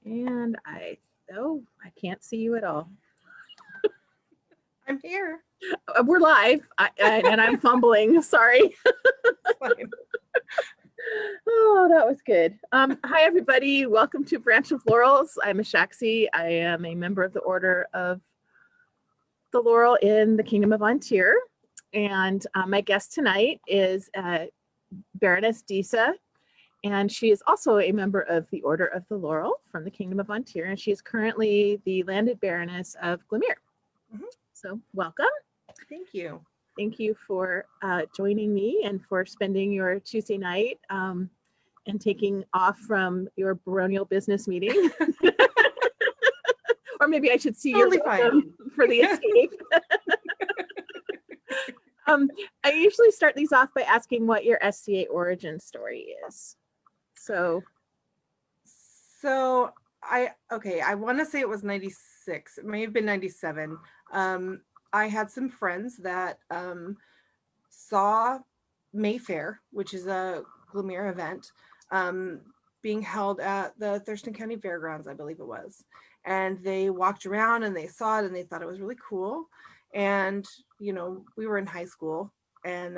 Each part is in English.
And I can't see you at all. I'm here. We're live, and I'm fumbling. Sorry. Fine. Oh, that was good. Hi, everybody. Welcome to Branch of Laurels. I'm a Shaxi. I am a member of the Order of the Laurel in the Kingdom of Ontir. And my guest tonight is Baroness Disa. And she is also a member of the Order of the Laurel from the Kingdom of Ontir. And she is currently the landed Baroness of Glimmer. Mhm. So welcome. Thank you. Thank you for joining me and for spending your Tuesday night and taking off from your baronial business meeting. Or maybe I should see Totally your welcome for the escape. I usually start these off by asking what your SCA origin story is. So I want to say it was 96. It may have been 97. I had some friends that saw Mayfair, which is a Glimmer event, being held at the Thurston County Fairgrounds, I believe it was. And they walked around and they saw it and they thought it was really cool. And, we were in high school and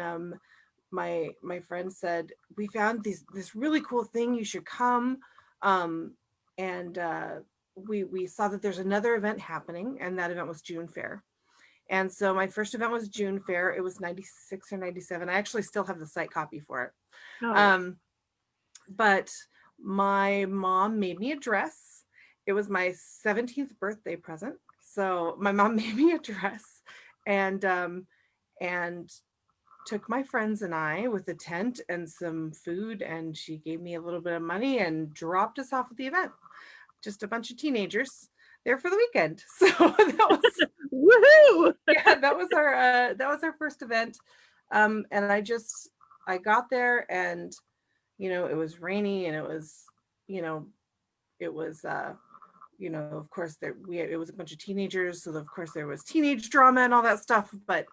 my friend said, we found this really cool thing, you should come. And we saw that there's another event happening, and that event was June Fair. And so my first event was June Fair. It was 96 or 97. I actually still have the site copy for it. But my mom made me a dress. It was my 17th birthday present. So my mom made me a dress and took my friends and I with a tent and some food, and she gave me a little bit of money and dropped us off at the event. Just a bunch of teenagers there for the weekend. So that was woohoo! Yeah, that was our first event. And I got there and it was rainy and it was of course it was a bunch of teenagers, so of course there was teenage drama and all that stuff. But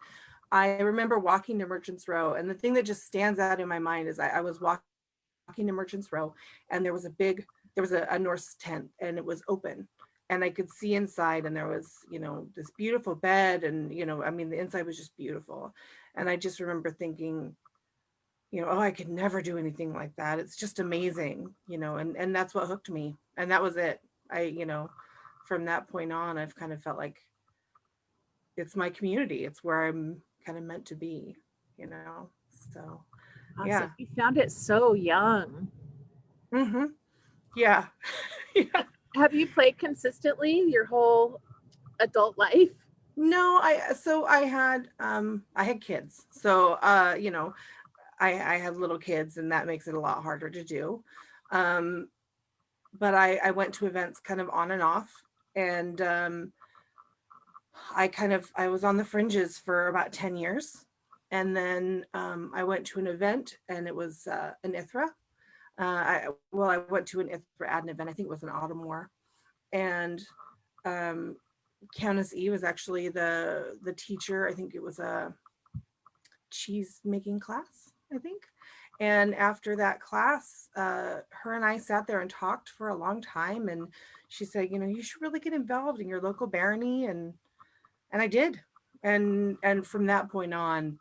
I remember walking to Merchants Row, and the thing that just stands out in my mind is I was walking to Merchants Row, and there was a Norse tent, and it was open, and I could see inside, and there was this beautiful bed, and the inside was just beautiful. And I just remember thinking, oh, I could never do anything like that. It's just amazing, and that's what hooked me, and that was it. From that point on, I've kind of felt like it's my community. It's where I'm kind of meant to be, so Awesome. yeah. You found it so young. Mm-hmm. Yeah. Yeah. Have you played consistently your whole adult life? No, I had kids. So I had little kids, and that makes it a lot harder to do. But I went to events kind of on and off, and I was on the fringes for about 10 years. And then I went to an event, and it was an ITHRA. I went to an ITHRA at an event. I think it was an Autumn War. And Countess E was actually the teacher. I think it was a cheese making class, I think. And after that class, her and I sat there and talked for a long time. And she said, you should really get involved in your local barony. And I did. And from that point on,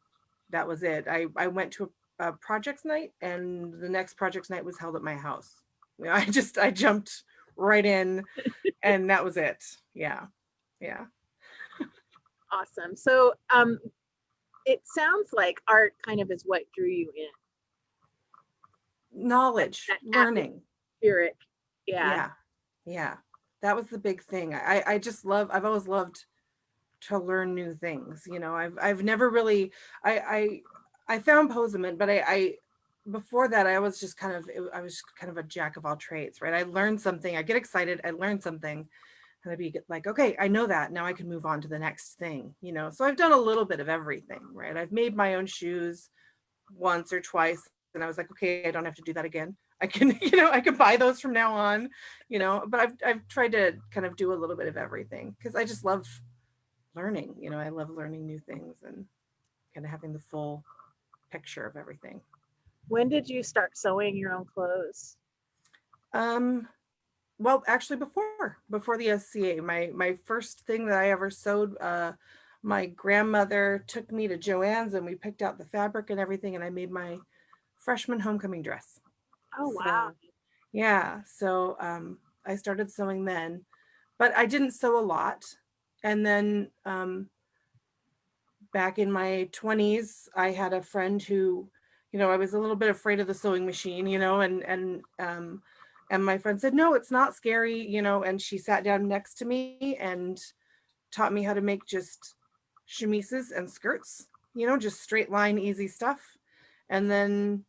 that was it. I went to a projects night, and the next projects night was held at my house. I jumped right in, and that was it. Yeah. Yeah. Awesome. So it sounds like art kind of is what drew you in. Knowledge, learning. Atmospheric. Yeah. Yeah. That was the big thing. I've always loved to learn new things. I've never really, I found Posament, but I before that, I was kind of a jack of all trades, right? I learned something, I get excited, I learned something, and I'd be like, okay, I know that, now I can move on to the next thing, so I've done a little bit of everything, right? I've made my own shoes once or twice, and I was like, okay, I don't have to do that again. I can, I can buy those from now on, but I've tried to kind of do a little bit of everything, because I just love learning. I love learning new things and kind of having the full picture of everything. When did you start sewing your own clothes? well, actually before the SCA, my first thing that I ever sewed, my grandmother took me to Joann's and we picked out the fabric and everything, and I made my freshman homecoming dress. Oh, wow. So yeah, so I started sewing then, but I didn't sew a lot. And then back in my 20s, I had a friend who, I was a little bit afraid of the sewing machine, and my friend said, no, it's not scary, and she sat down next to me and taught me how to make just chemises and skirts, just straight line, easy stuff. And then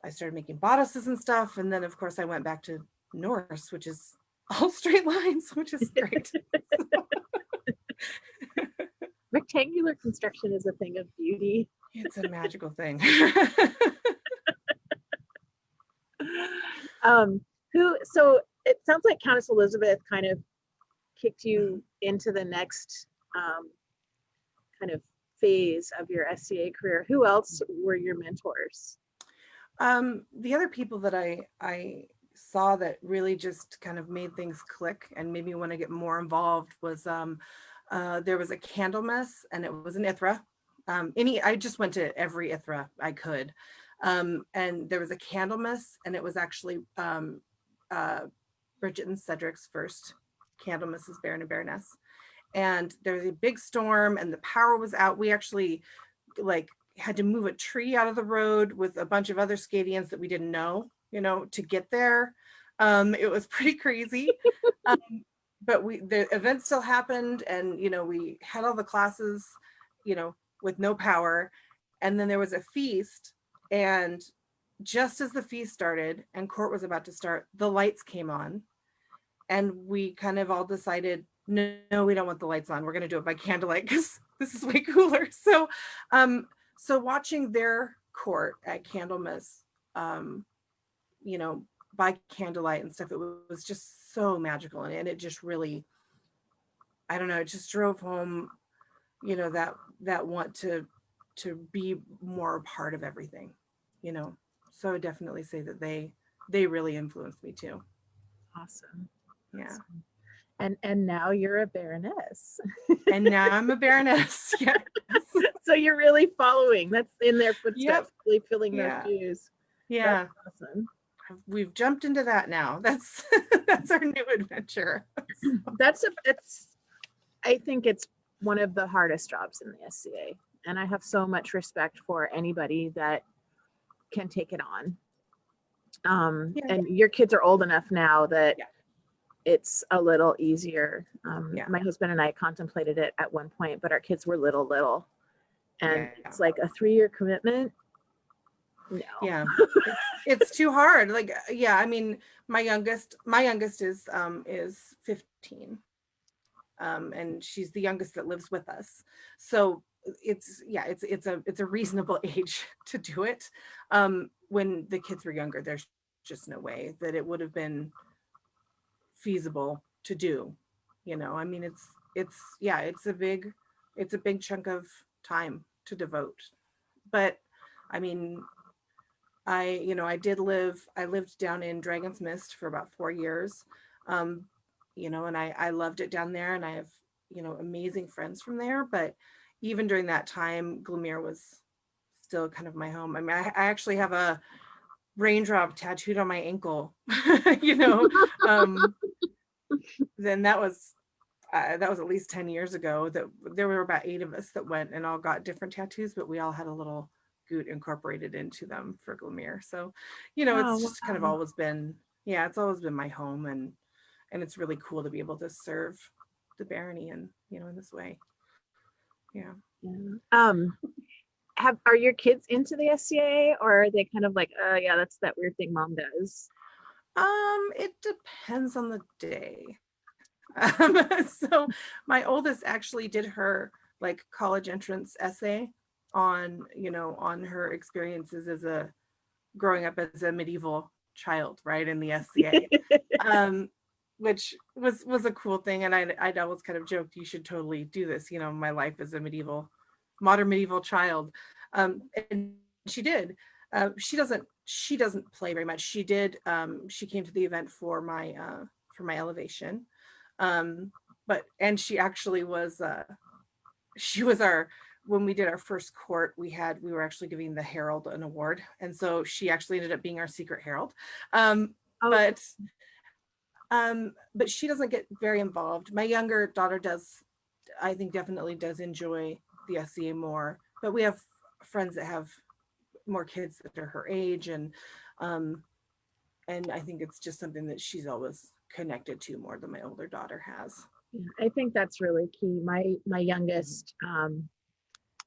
I started making bodices and stuff. And then, of course, I went back to Norse, which is all straight lines, which is great. Rectangular construction is a thing of beauty. It's a magical thing. So it sounds like Countess Elizabeth kind of kicked you into the next kind of phase of your SCA career. Who else were your mentors? The other people that I saw that really just kind of made things click and made me want to get more involved was there was a candle mess, and it was an ITHRA. I just went to every ITHRA I could. And there was a candle mess, and it was actually Bridget and Cedric's first Candlemas as Baron and Baroness. And there was a big storm and the power was out. We actually had to move a tree out of the road with a bunch of other Scadians that we didn't know, to get there. It was pretty crazy. But the event still happened, and we had all the classes, with no power. And then there was a feast, and just as the feast started and court was about to start, the lights came on, and we kind of all decided, no, we don't want the lights on. We're going to do it by candlelight because this is way cooler. So, so watching their court at Candlemas, by candlelight and stuff, it was just so magical, and it just really, I don't know, it just drove home, that want to be more a part of everything, So I would definitely say that they really influenced me too. Awesome. Yeah. And now you're a Baroness. And now I'm a Baroness. Yes. So you're really following. That's in their footsteps, Yep. really filling those shoes. Yeah. That's awesome. We've jumped into that now. That's our new adventure. I think it's one of the hardest jobs in the SCA. And I have so much respect for anybody that can take it on. And your kids are old enough now that it's a little easier. My husband and I contemplated it at one point, but our kids were little. And it's like a 3-year commitment. No. Yeah. It's too hard. I mean, my youngest is 15. And she's the youngest that lives with us. So it's a reasonable age to do it. When the kids were younger, there's just no way that it would have been feasible to do. I mean, it's a big chunk of time to devote. But I mean, I lived down in Dragon's Mist for about 4 years. And I loved it down there, and I have, amazing friends from there. But even during that time, Glamere was still kind of my home. I mean, I actually have a raindrop tattooed on my ankle, then that was at least 10 years ago. That there were about 8 of us that went and all got different tattoos, but we all had a little goot incorporated into them for Glamere. So, it's just kind of always been, it's always been my home, and it's really cool to be able to serve the barony and, in this way. Yeah. Are your kids into the SCA, or are they kind of like, that's that weird thing mom does? It depends on the day. So my oldest actually did her college entrance essay on her experiences growing up as a medieval child, right, in the SCA. Which was a cool thing, and I'd always kind of joked, you should totally do this, my life as a modern medieval child. And she did. She doesn't play very much. She did. She came to the event for for my elevation. And she actually was she was our, when we did our first court, we were actually giving the herald an award, and so she actually ended up being our secret herald. Oh. But she doesn't get very involved. My younger daughter does, I think definitely does enjoy the SCA more, but we have friends that have more kids that are her age, and I think it's just something that she's always connected to more than my older daughter has. I think that's really key. My youngest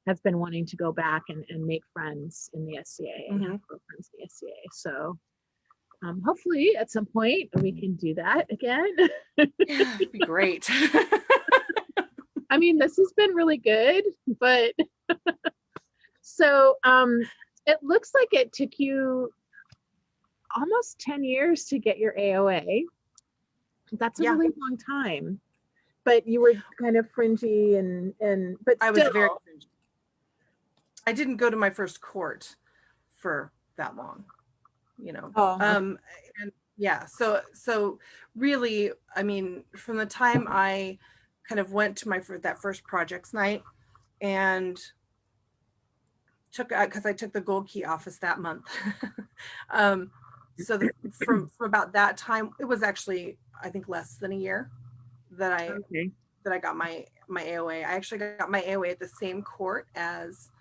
has been wanting to go back and make friends in the SCA and have girlfriends in the SCA. So hopefully at some point we can do that again. Yeah, it'd be great. I mean, this has been really good, but so it looks like it took you almost 10 years to get your AOA. That's a really long time. But you were kind of fringy but I still. was very fringy. I didn't go to my first court for that long, you know. And yeah, so really, I mean, from the time I kind of went to that first projects night and because I took the gold key office that month. So from about that time, it was actually, I think, less than a year that I got my AOA. I actually got my AOA at the same court as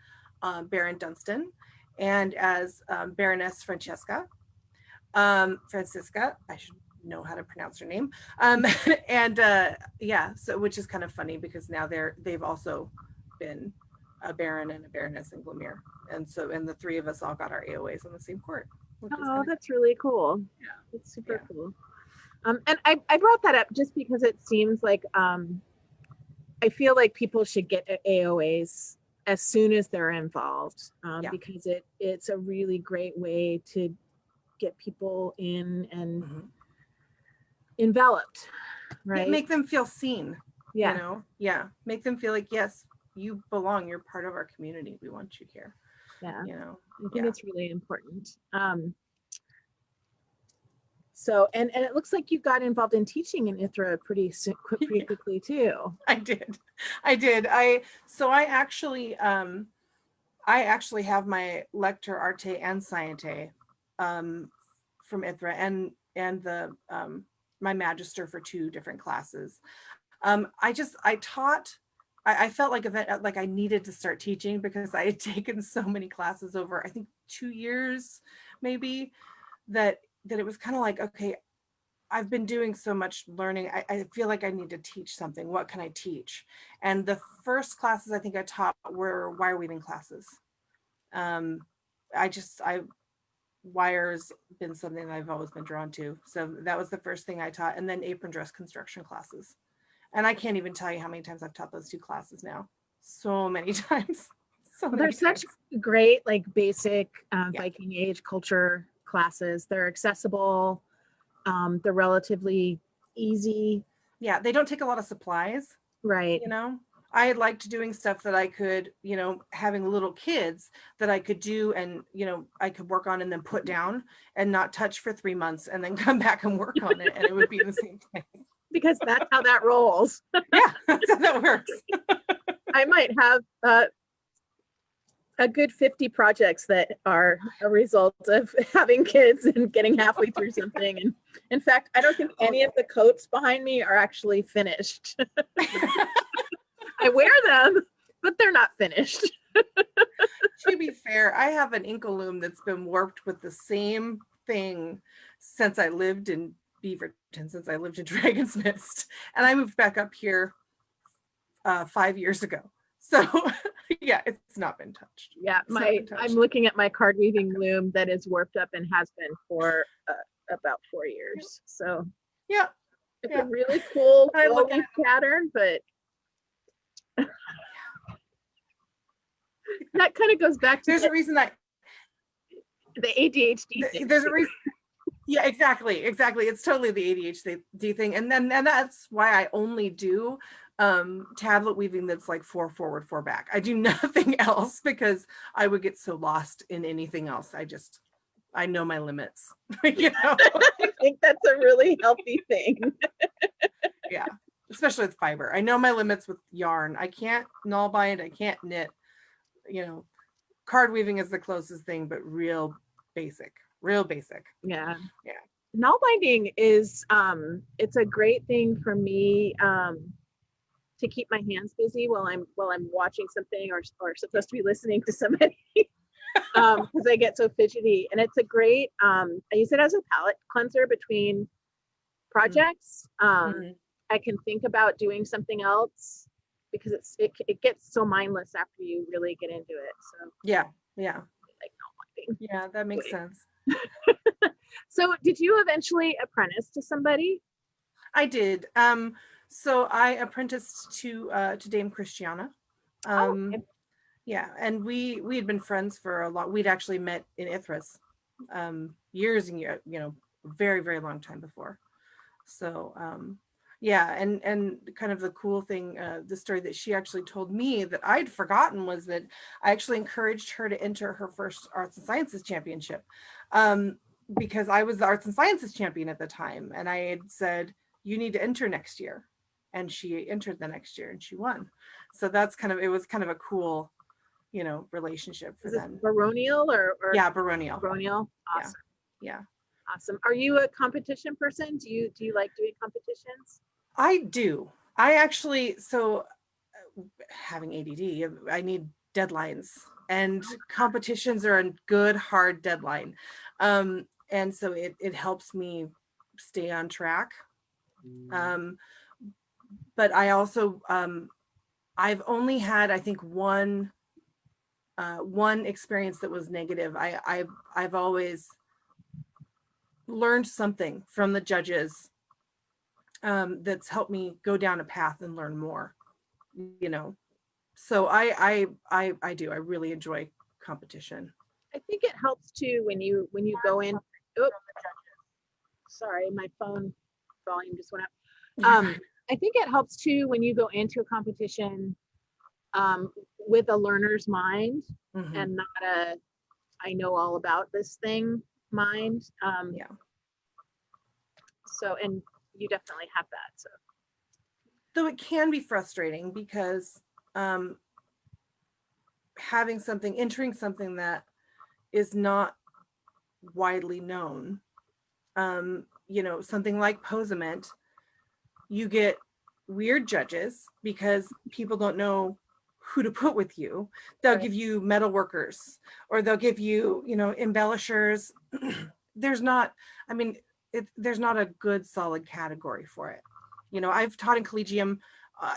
Baron Dunstan and as Baroness Francisca. I should know how to pronounce her name. So which is kind of funny because now they've also been a baron and a baroness in Glamere, and the three of us all got our AOAs on the same court. Oh, that's really cool. Yeah, it's super cool. And I brought that up just because it seems like I feel like people should get AOAs as soon as they're involved, because it's a really great way to get people in and enveloped, right? Make them feel seen. Yeah. You know? Yeah. Make them feel like, yes, you belong. You're part of our community. We want you here. Yeah. You know? I think it's really important. So, and it looks like you got involved in teaching in ITHRA pretty quickly too. I did. I actually have my Lector Arte and Sciente from ITHRA and the my Magister for 2 different classes. I felt like I needed to start teaching because I had taken so many classes over, I think 2 years maybe, that it was kind of like, okay, I've been doing so much learning. I feel like I need to teach something. What can I teach? And the first classes I think I taught were wire weaving classes. Wire's been something that I've always been drawn to. So that was the first thing I taught. And then apron dress construction classes. And I can't even tell you how many times I've taught those 2 classes now. So many times. They're such great, like basic Viking Age culture classes. They're accessible. They're relatively easy. Yeah, they don't take a lot of supplies. Right. You know, I liked doing stuff that I could, you know, having little kids that I could do and, you know, I could work on and then put down and not touch for 3 months and then come back and work on it. And it would be the same thing. Because that's how that rolls. Yeah, that's how that works. I might have a good 50 projects that are a result of having kids and getting halfway through something. And in fact, I don't think any of the coats behind me are actually finished. I wear them, but they're not finished. To be fair, I have an ink loom that's been warped with the same thing since I lived in Beaverton, since I lived in Dragon's Nest. And I moved back up here 5 years ago. So yeah, it's not been touched. Yeah, I'm looking at my card weaving loom that is warped up and has been for about 4 years. So yeah, it's a really cool pattern, but that kind of goes back to there's a reason that the ADHD thing. There's a reason. Yeah, exactly. It's totally the ADHD thing, and that's why I only do tablet weaving that's like 4 forward, 4 back. I do nothing else because I would get so lost in anything else. I know my limits. You know? I think that's a really healthy thing. Yeah, especially with fiber. I know my limits with yarn. I can't null bind, I can't knit. You know, card weaving is the closest thing, but real basic. Yeah. Yeah. Null binding is it's a great thing for me to keep my hands busy while I'm watching something or supposed to be listening to somebody. Because I get so fidgety, and it's a great I use it as a palette cleanser between projects. Mhm. I can think about doing something else because it gets so mindless after you really get into it. So Yeah. like null binding. Yeah, that makes sense. So did you eventually apprentice to somebody? I did. So I apprenticed to Dame Christiana. Oh, Um, yeah, and we had been friends for a lot. We'd actually met in Ithras, years and years, very, very long time before. So yeah, and kind of the cool thing, the story that she actually told me that I'd forgotten was that I actually encouraged her to enter her first Arts and Sciences championship, because I was the Arts and Sciences champion at the time, and I had said, you need to enter next year, and she entered the next year and she won. So it was kind of a cool, relationship for is this them. baronial or Yeah, baronial. baronial? Yeah, Awesome. yeah. Awesome. Are you a competition person? Do you like doing competitions? I do. I actually, so having ADD, I need deadlines, and competitions are a good hard deadline. And so it helps me stay on track. Um, but I also, I've only had, I think, one experience that was negative. I've always learned something from the judges, that's helped me go down a path and learn more, you know. So I do. I really enjoy competition. I think it helps too when you go in. Oh, sorry, my phone volume just went up. I think it helps too when you go into a competition with a learner's mind Mhm. and not a I know all about this thing mind. Yeah. So and you definitely have that. So Though it can be frustrating because, um, entering something that is not widely known, something like posament, you get weird judges because people don't know who to put with you. They'll right. give you metal workers, or they'll give you, embellishers. There's not, I mean, there's not a good solid category for it. I've taught in collegium,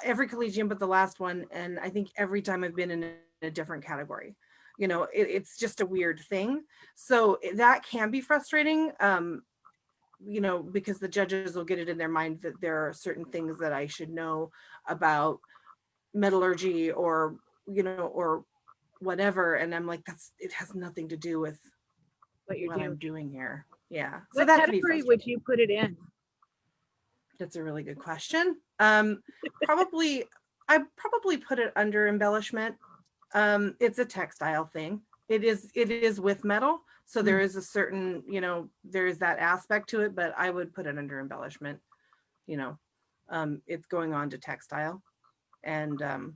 every collegium but the last one, and I think every time I've been in a different category. It's just a weird thing. So that can be frustrating. Because the judges will get it in their mind that there are certain things that I should know about metallurgy, or whatever. And I'm like, it has nothing to do with What you're what doing. I'm doing here. Yeah. So What that can be category would frustrating. you put it in? That's a really good question. Probably, I probably put it under embellishment. It's a textile thing. It is with metal. So there is a certain, there is that aspect to it, but I would put it under embellishment. you know it's going on to textile, and and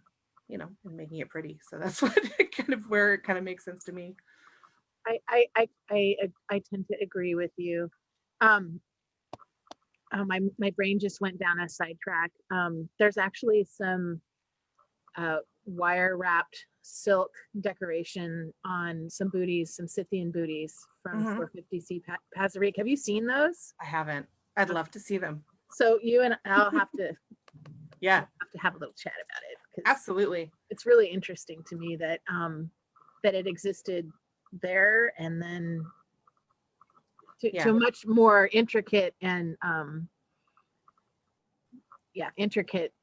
making it pretty. So that's what where it kind of makes sense to me. I tend to agree with you. Um, my brain just went down a sidetrack. There's actually some wire wrapped silk decoration on some booties, some Scythian booties from Hmm. 450C Pazarik. Have you seen those? I haven't. I'd love to see them. So you and I'll Yeah, have a little chat about it because absolutely. it's really interesting to me that that it existed there and then to Yeah, a much more intricate and intricate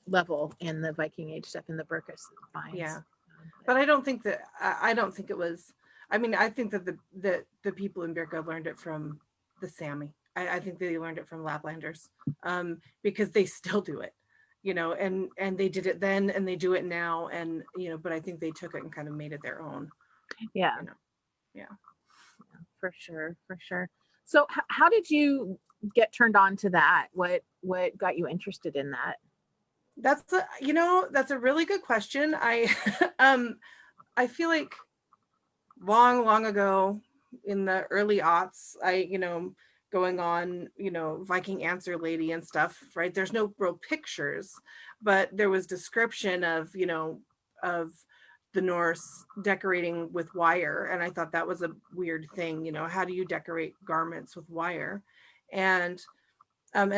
level in the Viking Age stuff in the Burkas finds. yeah. But I don't think that I don't think it was. I mean, I think that the people in Birka learned it from the Sami. I think they learned it from Laplanders, because they still do it, and they did it then and they do it now, but I think they took it and kind of made it their own. Yeah. Yeah. For sure, for sure. So how did you get turned on to that? What got you interested in that? That's a really good question. um I feel like long ago in the early aughts, going on, Viking Answer Lady and stuff, right? There's no real pictures, but there was description of, of the Norse decorating with wire. And I thought that was a weird thing, how do you decorate garments with wire? And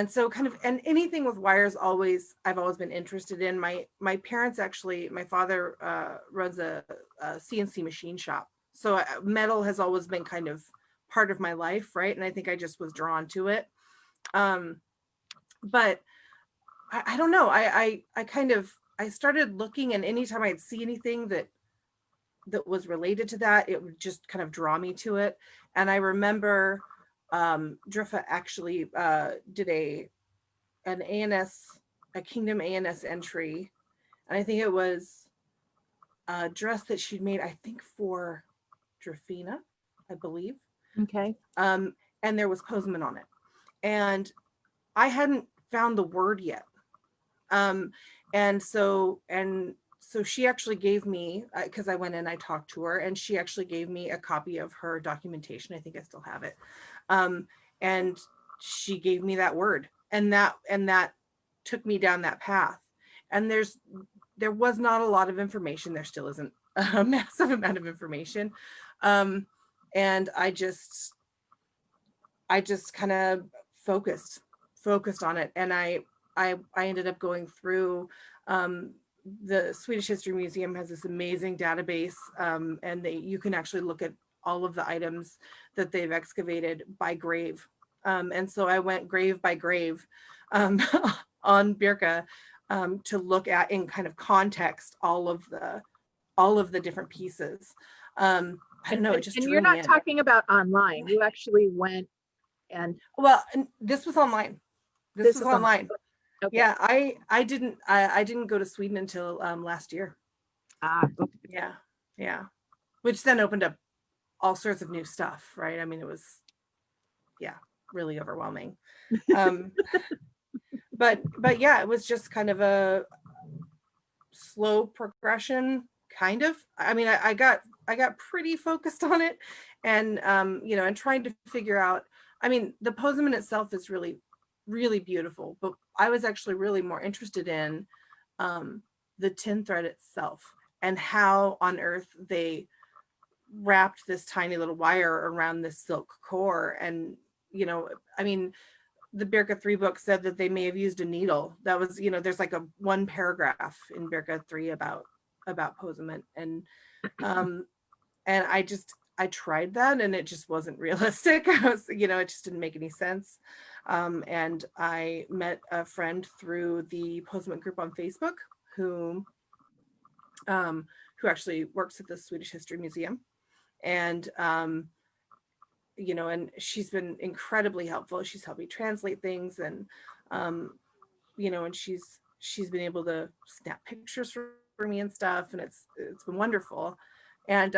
so kind of, and anything with wires I've always been interested in. My parents actually, my father runs a CNC machine shop. So metal has always been kind of part of my life, right? And I think I just was drawn to it. But I don't know. I started looking, and anytime I'd see anything that was related to that, it would just kind of draw me to it. And I remember Driffa actually did an ANS, a Kingdom ANS entry, and I think it was a dress that she'd made, I think for Drafina, I believe. Okay. And there was Postman on it, and I hadn't found the word yet. And so she actually gave me, because I went in, I talked to her, and she actually gave me a copy of her documentation. I think I still have it. And she gave me that word, and that took me down that path. And there was not a lot of information. There still isn't a massive amount of information. And I just kind of focused on it. And I ended up going through, the Swedish History Museum has this amazing database, and you can actually look at all of the items that they've excavated by grave. And so I went grave by grave on Birka, to look at in kind of context all of the different pieces. I don't know, it just and drew you're me not in. talking about online. You actually went and Well, and this was online. This was online. Okay. Yeah, I didn't go to Sweden until last year. Okay. Yeah, which then opened up all sorts of new stuff, right? I mean, it was, yeah, really overwhelming. But yeah, it was just kind of a slow progression, kind of. I mean, I got pretty focused on it, and and trying to figure out. I mean, the Postman itself is really, really beautiful, but I was actually really more interested in the tin thread itself, and how on earth they wrapped this tiny little wire around this silk core. And I mean, the Birka 3 book said that they may have used a needle. That was, there's like a one paragraph in Birka 3 about Postman. And I tried that, and it just wasn't realistic. I was, it just didn't make any sense. And I met a friend through the Postman group on Facebook who actually works at the Swedish History Museum. And and she's been incredibly helpful. She's helped me translate things, and and she's been able to snap pictures for me and stuff, and it's been wonderful. And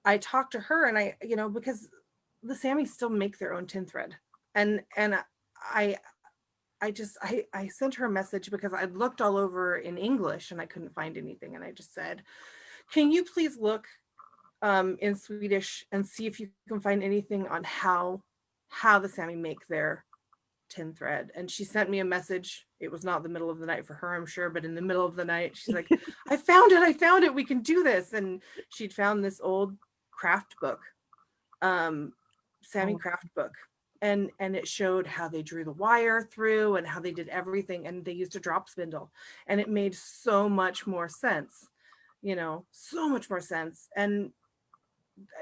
I talked to her, and I, because the Samis still make their own tin thread, and I sent her a message because I looked all over in English and I couldn't find anything, and I just said, can you please look in Swedish and see if you can find anything on how the Sami make their tin thread? And she sent me a message. It was not the middle of the night for her, I'm sure, but in the middle of the night, she's like, I found it, we can do this. And she'd found this old craft book, Sami craft book. And it showed how they drew the wire through and how they did everything. And they used a drop spindle, and it made so much more sense, so much more sense. And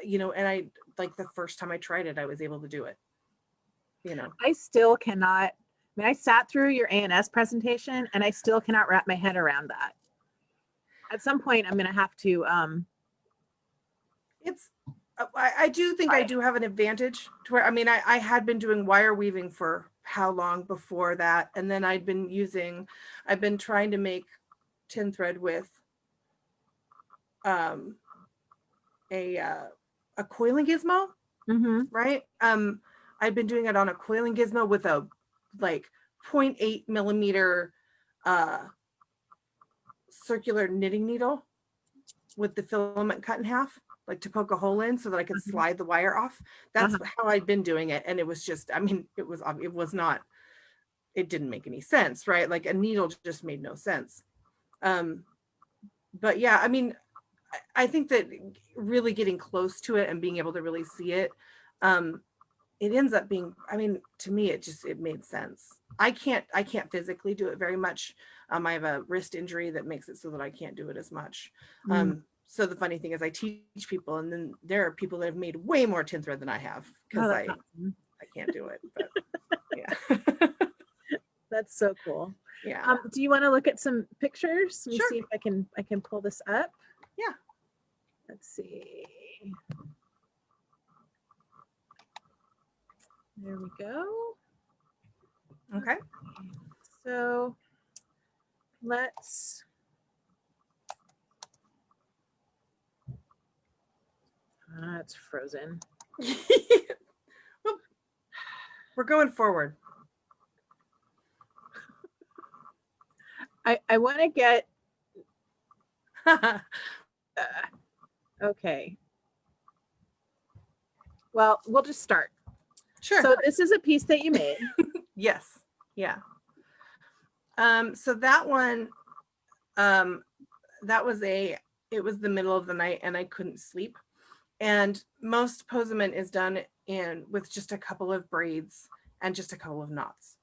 and I, like, the first time I tried it, I was able to do it. I still cannot. I mean, I sat through your ANS presentation, and I still cannot wrap my head around that. At some point, I'm going to have to. I do think I do have an advantage to where, I mean, I had been doing wire weaving for how long before that, and then I've been trying to make tin thread with a coiling gizmo, Mm-hmm. right? I've been doing it on a coiling gizmo with a like 0.8 millimeter circular knitting needle with the filament cut in half, like to poke a hole in so that I could slide the wire off. That's how I'd been doing it. And it was just, I mean, it was not, it didn't make any sense, right? Like a needle just made no sense. But yeah, I mean, I think that really getting close to it and being able to really see it, it ends up being, I mean, to me, it made sense. I can't physically do it very much. I have a wrist injury that makes it so that I can't do it as much. So the funny thing is I teach people, and then there are people that have made way more tin thread than I have because I can't do it, but yeah. That's so cool. Yeah. Do you want to look at some pictures? Let me Sure. see if I can pull this up. Yeah. Let's see. There we go. Okay. So let's. It's frozen. We're going forward. I want to get. Okay. Well, we'll just start. Sure. So this is a piece that you made. Yes. Yeah. So that one, it was the middle of the night and I couldn't sleep. And most posement is done with just a couple of braids and just a couple of knots.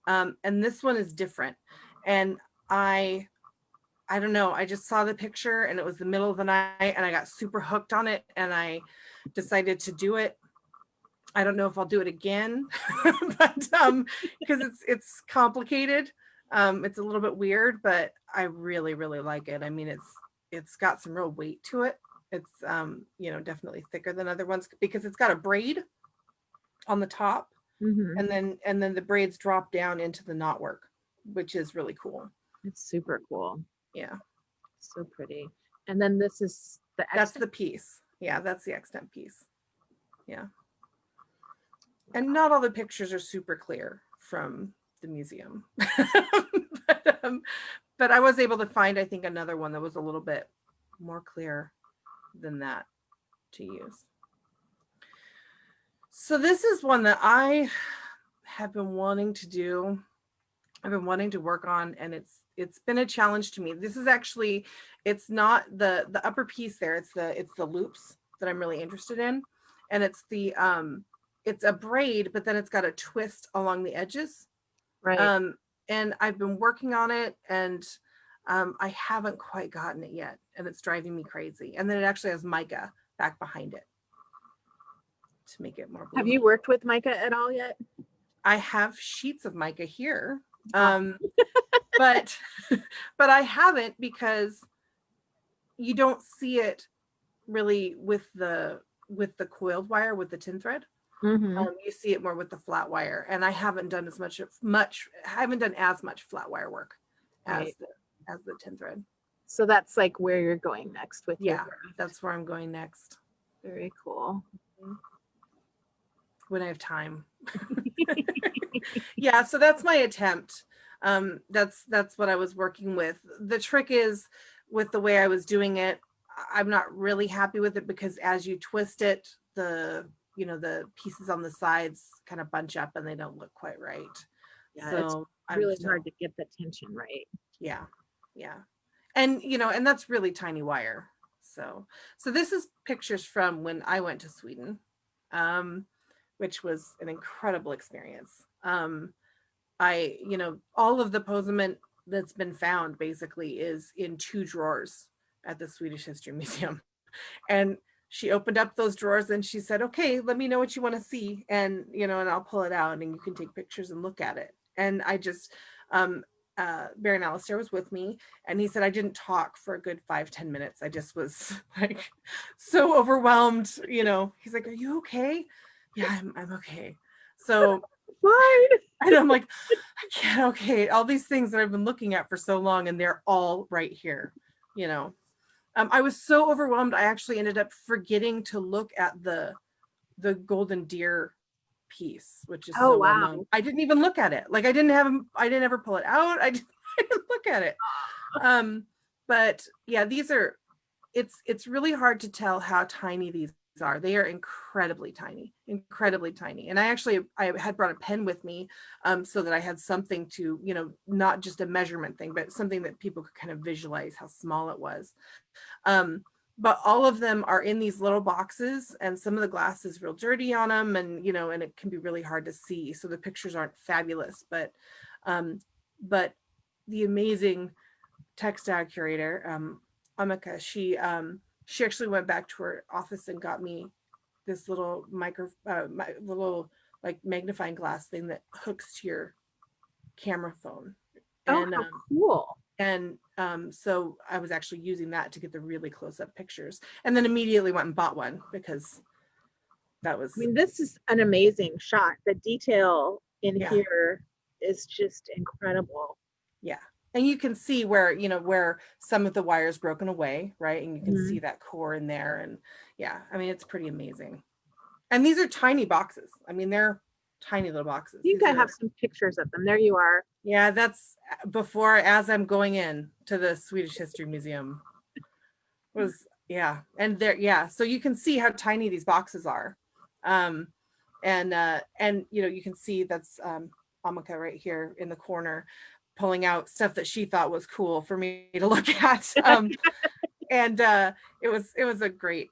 And this one is different. And I don't know, I just saw the picture and it was the middle of the night and I got super hooked on it and I decided to do it. I don't know if I'll do it again, but because it's complicated. It's a little bit weird, but I really, really like it. I mean, it's got some real weight to it. It's definitely thicker than other ones because it's got a braid on the top, and then the braids drop down into the knot work, which is really cool. It's super cool. Yeah. So pretty. And then this is that's the piece. Yeah, that's the extent piece. Yeah. And not all the pictures are super clear from the museum. But I was able to find, I think, another one that was a little bit more clear than that to use. So this is one that I have been wanting to do. I've been wanting to work on, and it's been a challenge to me. This is actually, it's not the upper piece there. It's the loops that I'm really interested in. And it's a braid, but then it's got a twist along the edges. Right. And I've been working on it, and I haven't quite gotten it yet, and it's driving me crazy. And then it actually has mica back behind it to make it more blue. Have you worked with mica at all yet? I have sheets of mica here, but I haven't, because you don't see it really with the coiled wire, with the tin thread. You see it more with the flat wire, and I haven't done as much flat wire work as the tin thread. So that's like where you're going next with your craft. That's where I'm going next. Very cool. When I have time. Yeah, so that's my attempt. That's what I was working with. The trick is, with the way I was doing it, I'm not really happy with it, because as you twist it, the pieces on the sides kind of bunch up and they don't look quite right. Yeah, so it's really hard to get the tension right. Yeah. And and that's really tiny wire. So this is pictures from when I went to Sweden, which was an incredible experience. All of the posement that's been found basically is in 2 drawers at the Swedish History Museum. And she opened up those drawers and she said, okay, let me know what you want to see. And, and I'll pull it out and you can take pictures and look at it. And I just, Baron Alistair was with me, and he said, I didn't talk for a good 5-10 minutes. I just was like so overwhelmed. He's like, are you okay? Yeah, I'm okay. So fine. And I'm like, I can't, okay, all these things that I've been looking at for so long, and they're all right here. I was so overwhelmed, I actually ended up forgetting to look at the the golden deer piece, which is Oh, so well wow. known. I didn't even look at it. Like I didn't ever pull it out. I didn't look at it. But yeah, it's really hard to tell how tiny these are. They are incredibly tiny. And I had brought a pen with me so that I had something to, not just a measurement thing, but something that people could kind of visualize how small it was. But all of them are in these little boxes, and some of the glass is real dirty on them, and and it can be really hard to see. So the pictures aren't fabulous, but the amazing textile curator, Amika, she actually went back to her office and got me this little little like magnifying glass thing that hooks to your camera phone. Oh, how cool. And so I was actually using that to get the really close-up pictures, and then immediately went and bought one because that was. I mean, this is an amazing shot. The detail in here is just incredible. Yeah. And you can see where, where some of the wires broken away, right? And you can see that core in there. And yeah, I mean, it's pretty amazing. And these are tiny boxes. I mean, they're tiny little boxes. I think I have some pictures of them. There you are. Yeah, that's as I'm going in to the Swedish History Museum. And there, so you can see how tiny these boxes are. And you can see that's Amika right here in the corner, pulling out stuff that she thought was cool for me to look at. And it was really great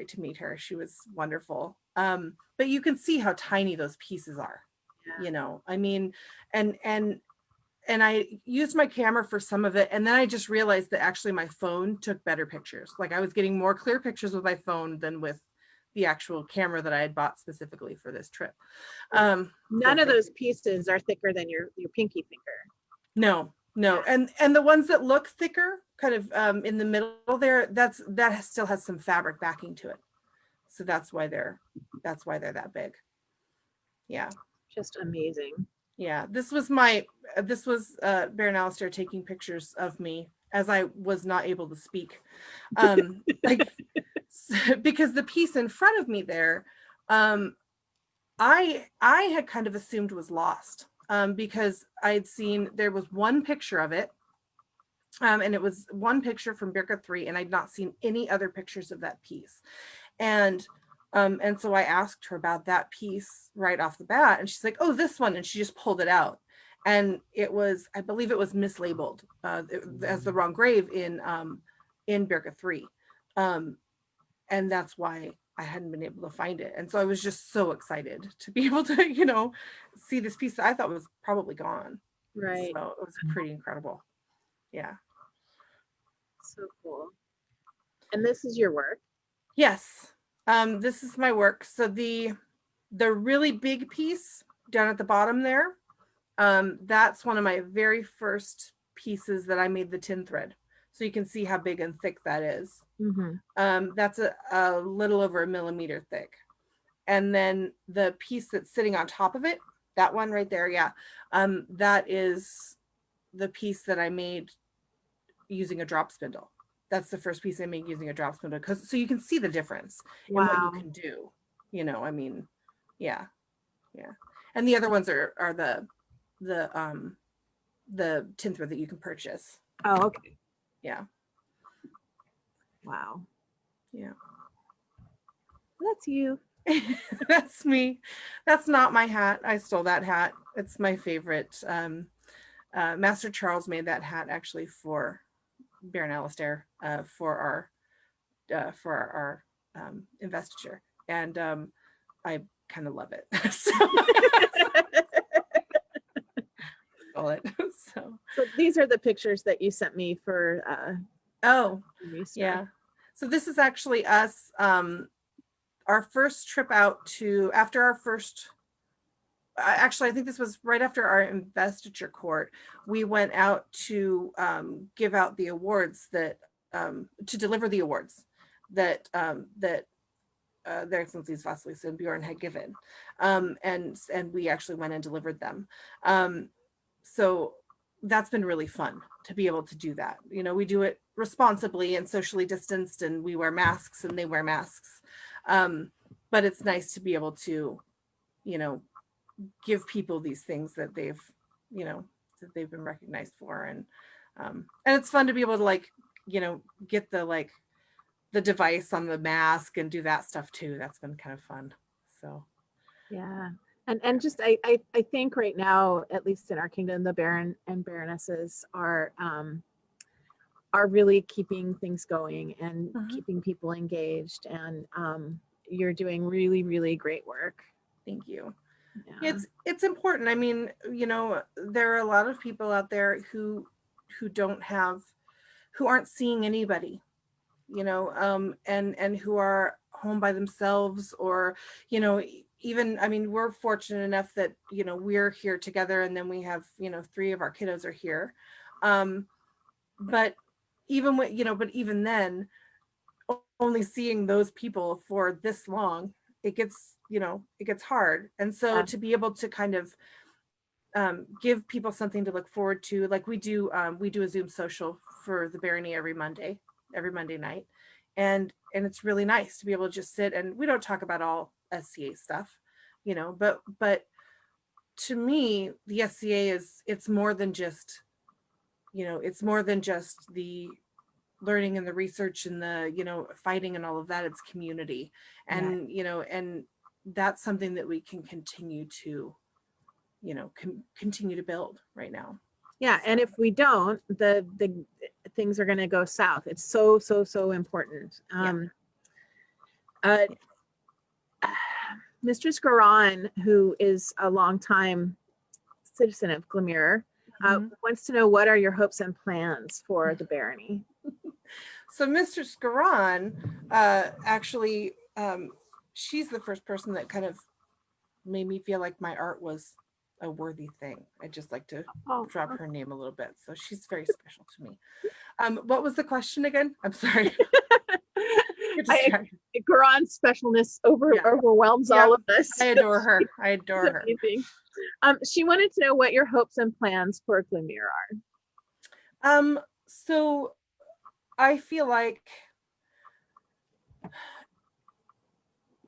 to meet her. She was wonderful. But you can see how tiny those pieces are. I mean, and I used my camera for some of it, and then I just realized that actually my phone took better pictures. Like I was getting more clear pictures with my phone than with the actual camera that I had bought specifically for this trip. None of those pieces are thicker than your pinky finger. No. And the ones that look thicker, kind of in the middle there, that still has some fabric backing to it. So that's why they're that big. Yeah. Just amazing. Yeah. This was Baron Alistair taking pictures of me as I was not able to speak. Because the piece in front of me there, I had kind of assumed was lost, because I had seen there was one picture of it, and it was one picture from Birka 3, and I'd not seen any other pictures of that piece. And so I asked her about that piece right off the bat, and she's like, "Oh, this one," and she just pulled it out, and I believe it was mislabeled as the wrong grave in Birka 3. And that's why I hadn't been able to find it. And so I was just so excited to be able to, see this piece that I thought was probably gone. Right. So it was pretty incredible. Yeah. So cool. And this is your work? Yes. This is my work. So the really big piece down at the bottom there, that's one of my very first pieces that I made the tin thread. So you can see how big and thick that is. That's a little over 1 millimeter thick. And then the piece that's sitting on top of it, that one right there, that is the piece that I made using a drop spindle. That's the first piece I made using a drop spindle, so you can see the difference in what you can do. I mean, yeah. And the other ones are the tin thread that you can purchase. Oh, okay. Yeah. Wow. Yeah. That's you. That's me. That's not my hat. I stole that hat. It's my favorite. Master Charles made that hat actually for Baron Alistair for our investiture, and I kind of love it. So these are the pictures that you sent me for yeah. So this is actually us, our first trip out after our first, actually I think this was right after our investiture court. We went out to give out the awards to deliver the awards that Their Excellencies Vasilisa and Bjorn had given, and we actually went and delivered them. So that's been really fun to be able to do that. We do it responsibly and socially distanced, and we wear masks and they wear masks. But it's nice to be able to, you know, give people these things that they've, you know, that they've been recognized for. And it's fun to be able to, like, you know, get the device on the mask and do that stuff too. That's been kind of fun. So Yeah. And just I think right now, at least in our kingdom, the Baron and Baronesses are really keeping things going and keeping people engaged. And you're doing really, really great work. thank you. Yeah. It's important. I mean, you know, there are a lot of people out there who don't have, who aren't seeing anybody, you know, and who are home by themselves, or, you know, even, I mean, we're fortunate enough that, you know, we're here together, and then we have, you know, 3 of our kiddos are here. But even when, you know, but even then, only seeing those people for this long, it gets, you know, it gets hard. And so Yeah. to be able to kind of give people something to look forward to, like we do a Zoom social for the barony every Monday night, and it's really nice to be able to just sit, and we don't talk about all SCA stuff, you know, but to me the SCA is, it's more than just, you know, it's more than just the learning and the research and the, you know, fighting and all of that. It's community. And you know, and that's something that we can continue to, you know, continue to build right now. Yeah. And if we don't, the things are going to go south. It's so, so, so important. Uh, Mistress Garan, who is a longtime citizen of Glimmer, wants to know, what are your hopes and plans for the barony? So Mr. Skaran, actually, she's the first person that kind of made me feel like my art was a worthy thing. I just like to drop her name a little bit. So she's very special to me. What was the question again? I'm sorry. Garon's specialness overwhelms all of us. I adore her. I adore her. Amazing. She wanted to know what your hopes and plans for Glimmer are. So I feel like,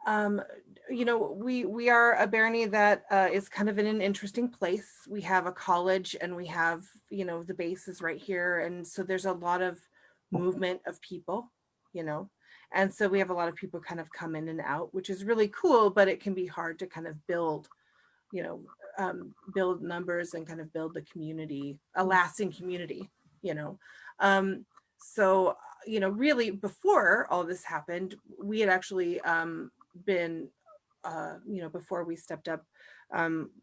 you know, we are a barony that is kind of in an interesting place. We have a college, and we have, you know, the base is right here, and so there's a lot of movement of people, you know, and so we have a lot of people kind of come in and out, which is really cool, but it can be hard to kind of build, you know, build numbers and kind of build the community, a lasting community, you know. So, you know, really before all this happened, we had actually been, you know, before we stepped up,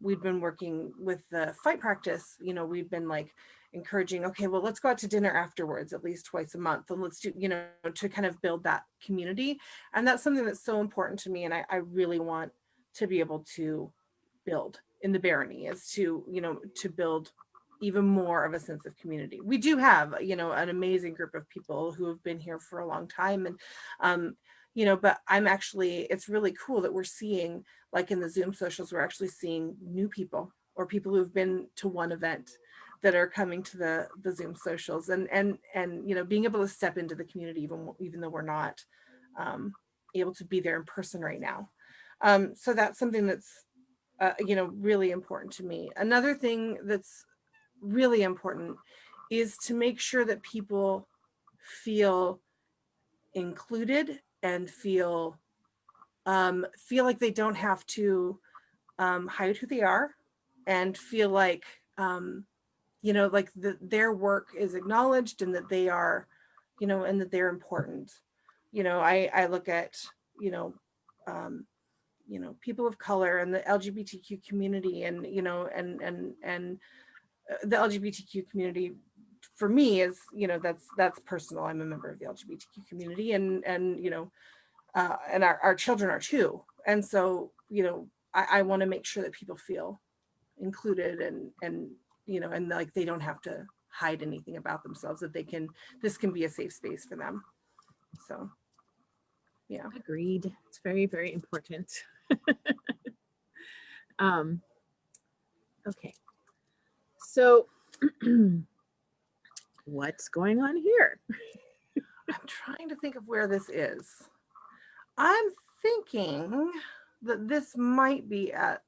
we'd been working with the fight practice. You know, we've been like encouraging, okay, well, let's go out to dinner afterwards at least twice a month, and let's do, you know, to kind of build that community. And that's something that's so important to me, and I really want to be able to build in the barony, is to, you know, to build even more of a sense of community. We do have, you know, an amazing group of people who have been here for a long time, and you know, but I'm actually, it's really cool that we're seeing, like in the Zoom socials, we're actually seeing new people, or people who've been to one event that are coming to the Zoom socials, and you know, being able to step into the community even though we're not able to be there in person right now. So that's something that's you know, really important to me. Another thing that's really important is to make sure that people feel included and feel like they don't have to hide who they are, and feel like, you know, like their work is acknowledged, and that they are, you know, and that they're important. You know, I look at, you know, people of color and the LGBTQ community, and, you know, and the LGBTQ community for me is, you know, that's personal. I'm a member of the LGBTQ community, and you know, and our children are too. And so, you know, I want to make sure that people feel included, and you know, and like they don't have to hide anything about themselves, that this can be a safe space for them. So yeah. Agreed. It's very, very important. Okay. So what's going on here? I'm trying to think of where this is. I'm thinking that this might be at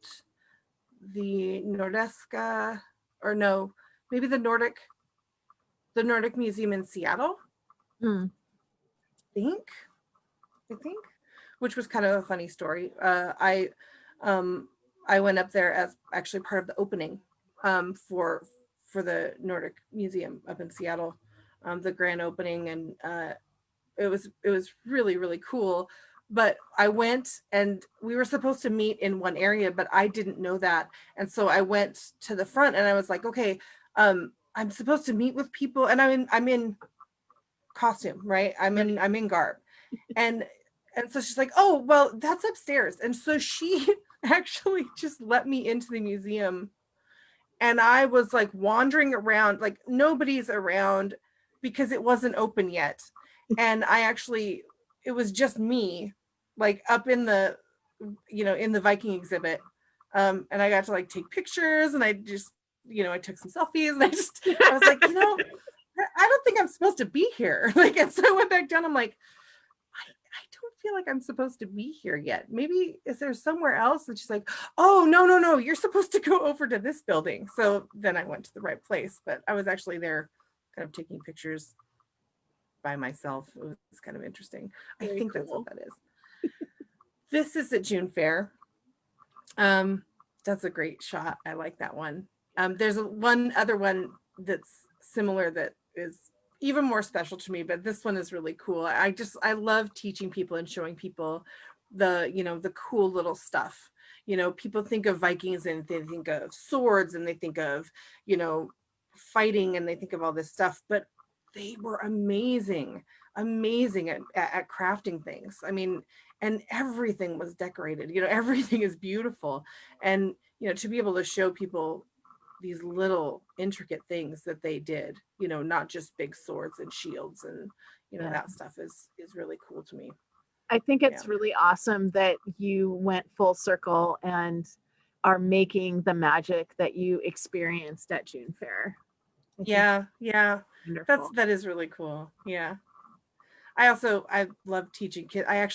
the Nordiska, or no, maybe the Nordic Museum in Seattle. Mm. I think, which was kind of a funny story. I went up there as actually part of the opening for the Nordic Museum up in Seattle, the grand opening, and it was really, really cool. But I went, and we were supposed to meet in one area, but I didn't know that, and so I went to the front, and I was like, okay, I'm supposed to meet with people, and I'm in costume, right? I'm in garb, and so she's like, oh well, that's upstairs, and so she actually just let me into the museum, and I was like wandering around, like nobody's around because it wasn't open yet, and it was just me, like up in the in the Viking exhibit, and I got to like take pictures, and I just I took some selfies, and I was like, I don't think I'm supposed to be here. Like, and so I went back down. I'm like, I don't feel like I'm supposed to be here yet. Maybe is there somewhere else? And she's like, oh, no. You're supposed to go over to this building. So then I went to the right place, but I was actually there kind of taking pictures by myself. It was kind of interesting. Very I think cool. that's what that is. This is at June Fair. That's a great shot. I like that one. There's one other one that's similar that is even more special to me, but this one is really cool. I love teaching people and showing people the cool little stuff. People think of Vikings and they think of swords and they think of fighting and they think of all this stuff, but they were amazing at crafting things. I mean, and everything was decorated, everything is beautiful, and to be able to show people these little intricate things that they did, not just big swords and shields, and that stuff is really cool to me. I think it's really awesome that you went full circle and are making the magic that you experienced at June Fair. Yeah. Wonderful. That is really cool. Yeah. I love teaching kids. I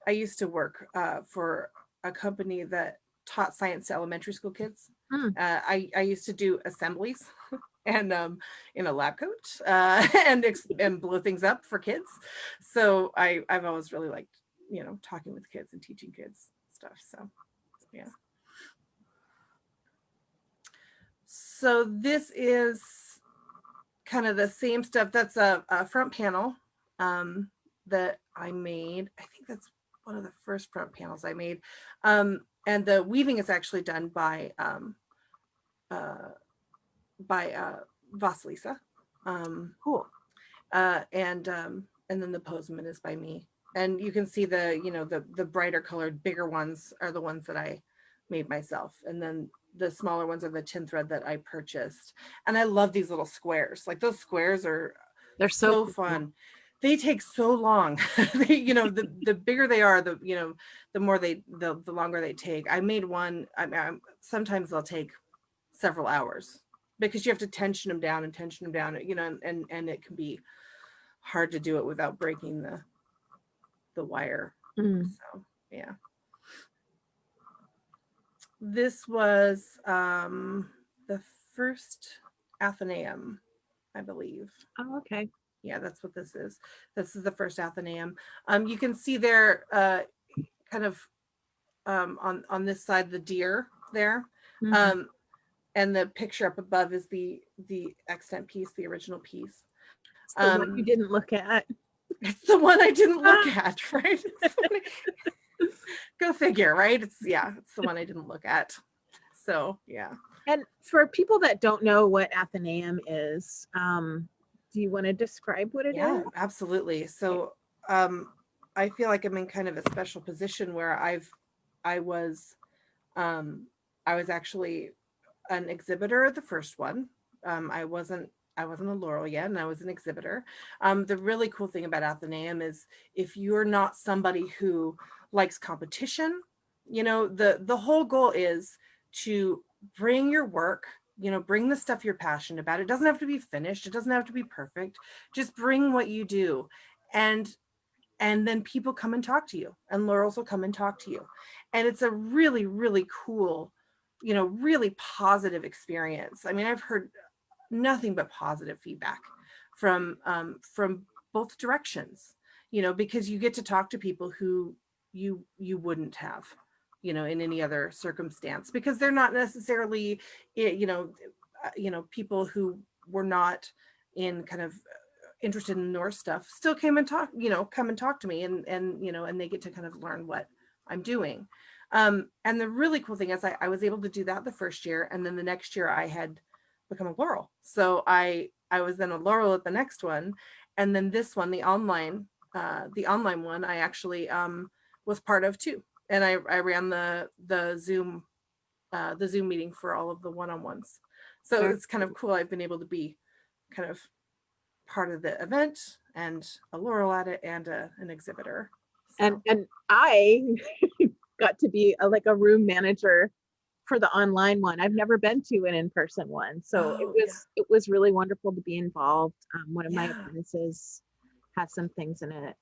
used to work for a company that taught science to elementary school kids. I used to do assemblies and in a lab coat and blow things up for kids. So I've always really liked talking with kids and teaching kids stuff. So yeah. So this is kind of the same stuff. That's a front panel that I made. I think that's one of the first front panels I made. And the weaving is actually done by Vasilisa. Cool. And then the posement is by me. And you can see the brighter colored, bigger ones are the ones that I made myself. And then the smaller ones are the tin thread that I purchased. And I love these little squares. Like those squares they're so cool. Fun. They take so long. The bigger they are, the more the longer they take. I made one. Sometimes they'll take several hours because you have to tension them down, and it can be hard to do it without breaking the wire. So yeah. This was the first Athenaeum, I believe. Oh, okay. Yeah, that's what this is. This is the first Athenaeum. You can see there kind of on this side, the deer there. And the picture up above is the extant piece, the original piece. It's the one you didn't look at. It's the one I didn't look at, right? Go figure, right? It's the one I didn't look at. So yeah. And for people that don't know what Athenaeum is, do you want to describe what it is? Yeah, absolutely. So I feel like I'm in kind of a special position where I was actually an exhibitor at the first one. I wasn't a Laurel yet, and I was an exhibitor. The really cool thing about Athenaeum is if you're not somebody who likes competition, the whole goal is to bring your work, bring the stuff you're passionate about. It doesn't have to be finished. It doesn't have to be perfect. Just bring what you do. And and then people come and talk to you, and Laurels will come and talk to you. And it's a really, really cool, you know, really positive experience. I mean, I've heard nothing but positive feedback from both directions, you know, because you get to talk to people who you wouldn't have, you know, in any other circumstance, because they're not necessarily, you know, people who were not in kind of interested in Norse stuff still came and talk, you know, come and talk to me, and you know, and they get to kind of learn what I'm doing. And the really cool thing is I was able to do that the first year, and then the next year I had become a Laurel. So I was then a Laurel at the next one, and then this one, the online one, I actually was part of too, and I ran the Zoom meeting for all of the one-on-ones. So it's kind of cool. I've been able to be kind of part of the event and a Laurel at it and an exhibitor. So. And I got to be like a room manager for the online one. I've never been to an in-person one, so it was really wonderful to be involved. One of my apprentices has some things in it,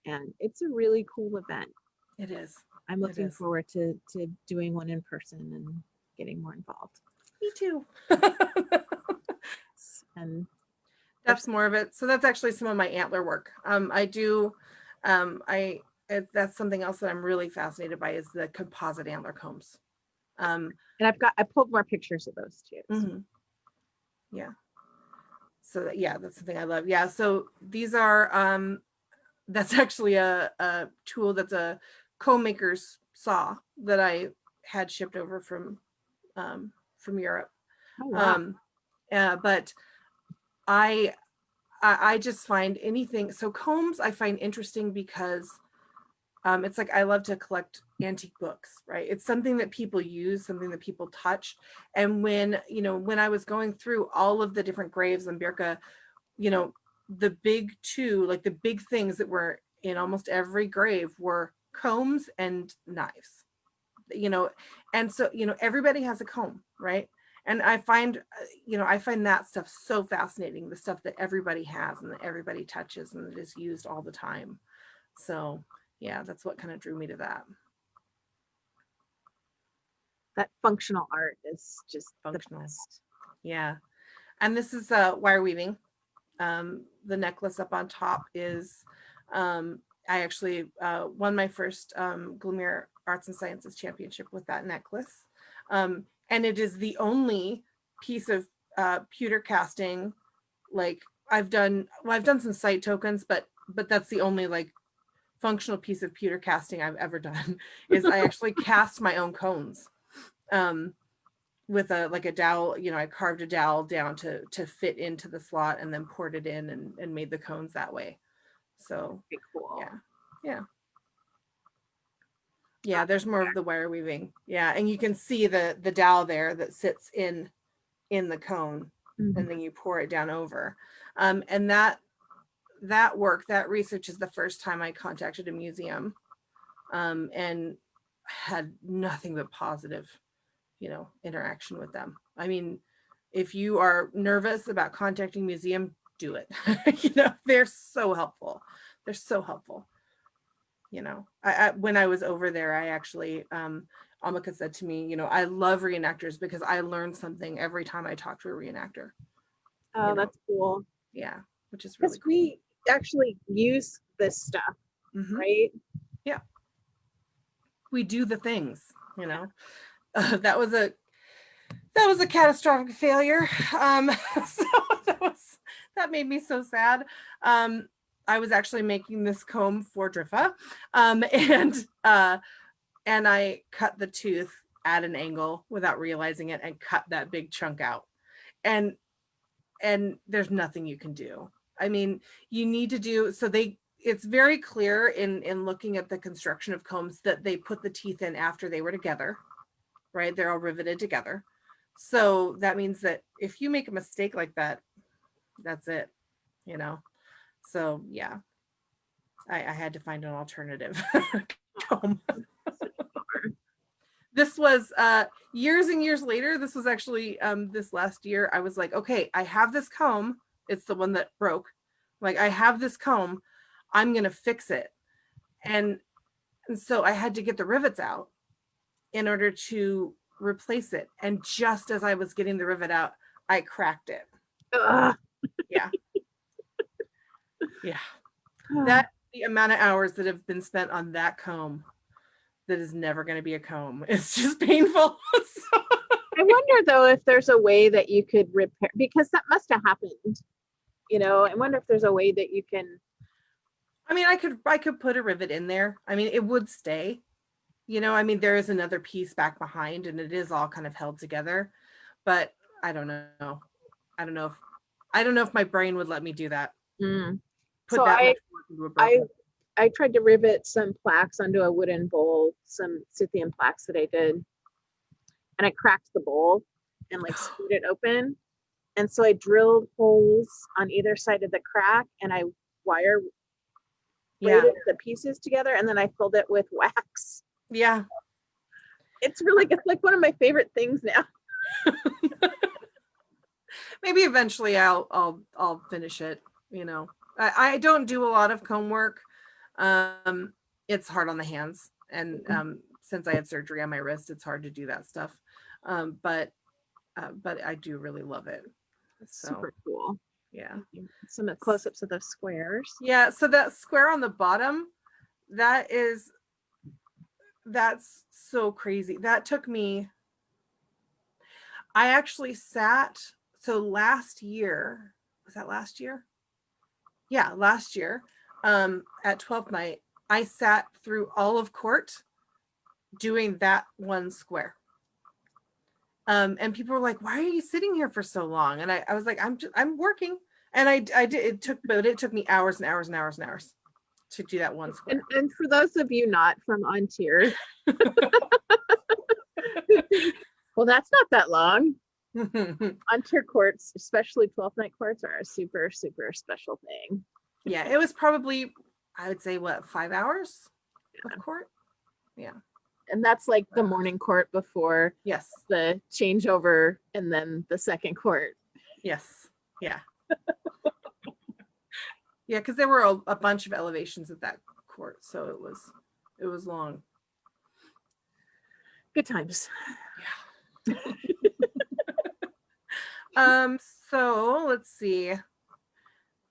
and it's a really cool event. It is. I'm looking forward to doing one in person and getting more involved. Me too. And that's more of it. So that's actually some of my antler work. I do. That's something else that I'm really fascinated by, is the composite antler combs. And I pulled more pictures of those too. Mm-hmm. Yeah. So that's something I love. Yeah. So these are, that's actually a tool that's a comb maker's saw that I had shipped over from Europe. Oh, wow. But I just find anything, so combs I find interesting because it's like, I love to collect antique books, right? It's something that people use, something that people touch. And when I was going through all of the different graves in Birka, you know, the big two, like the big things that were in almost every grave were combs and knives, you know. And so, you know, everybody has a comb, right? And I find that stuff so fascinating, the stuff that everybody has and that everybody touches and that is used all the time. So yeah, that's what kind of drew me to that. That functional art is just functional. Yeah. And this is wire weaving. The necklace up on top is, I actually won my first Gloomier Arts and Sciences Championship with that necklace. And it is the only piece of pewter casting, like I've done some site tokens, but that's the only like functional piece of pewter casting I've ever done. Is I actually cast my own cones with a dowel. You know, I carved a dowel down to fit into the slot and then poured it in and made the cones that way. So pretty cool. Yeah, there's more of the wire weaving. Yeah, and you can see the dowel there that sits in the cone, and then you pour it down over. And that work, that research is the first time I contacted a museum, and had nothing but positive, you know, interaction with them. I mean, if you are nervous about contacting museum, do it. You know, they're so helpful. You know, I when I was over there, I actually, Amika said to me, you know, I love reenactors because I learn something every time I talk to a reenactor. Oh, you know? That's cool. Yeah, which is really cool. We actually use this stuff, right? Yeah. We do the things, you know. That was a catastrophic failure. So that made me so sad. I was actually making this comb for Driffa, and I cut the tooth at an angle without realizing it and cut that big chunk out. And there's nothing you can do. I mean, you need to do, so it's very clear in looking at the construction of combs that they put the teeth in after they were together, right? They're all riveted together. So that means that if you make a mistake like that, that's it, you know? So yeah, I had to find an alternative comb. This was years and years later. This was actually this last year. I was like, okay, I have this comb. It's the one that broke. Like, I have this comb. I'm going to fix it. And so I had to get the rivets out in order to replace it. And just as I was getting the rivet out, I cracked it. Ugh. Yeah. Yeah. That the amount of hours that have been spent on that comb that is never going to be a comb. It's just painful. So, I wonder though if there's a way that you could repair, because that must have happened. You know, I wonder if there's a way that you can. I mean, I could put a rivet in there. I mean, it would stay. You know, I mean, there is another piece back behind, and it is all kind of held together. But I don't know. I don't know if my brain would let me do that. Mm. Put So that much work into a broken. I tried to rivet some plaques onto a wooden bowl, some Scythian plaques that I did, and I cracked the bowl and like screwed it open. And so I drilled holes on either side of the crack, and I wire braided the pieces together, and then I filled it with wax. Yeah. It's really good. It's like one of my favorite things now. Maybe eventually I'll finish it. You know, I don't do a lot of comb work. It's hard on the hands, and since I had surgery on my wrist, it's hard to do that stuff. But I do really love it. So, super cool. Yeah. Some close-ups of the squares. Yeah. So that square on the bottom, that's so crazy. That took me. I actually sat. So last year, was that last year? Yeah, last year, at 12th night, I sat through all of court doing that one square. And people were like, "Why are you sitting here for so long?" And I was like, I'm working. And I did. It took me hours and hours and hours and hours to do that one square. And for those of you not from Ontario, well, that's not that long. Ontario courts, especially 12th night courts, are a super, super special thing. Yeah, it was probably, I would say, 5 hours of court? Yeah. And that's like the morning court before the changeover, and then the second court. Yes. Yeah. Yeah, because there were a bunch of elevations at that court, so it was long. Good times. Yeah. So let's see.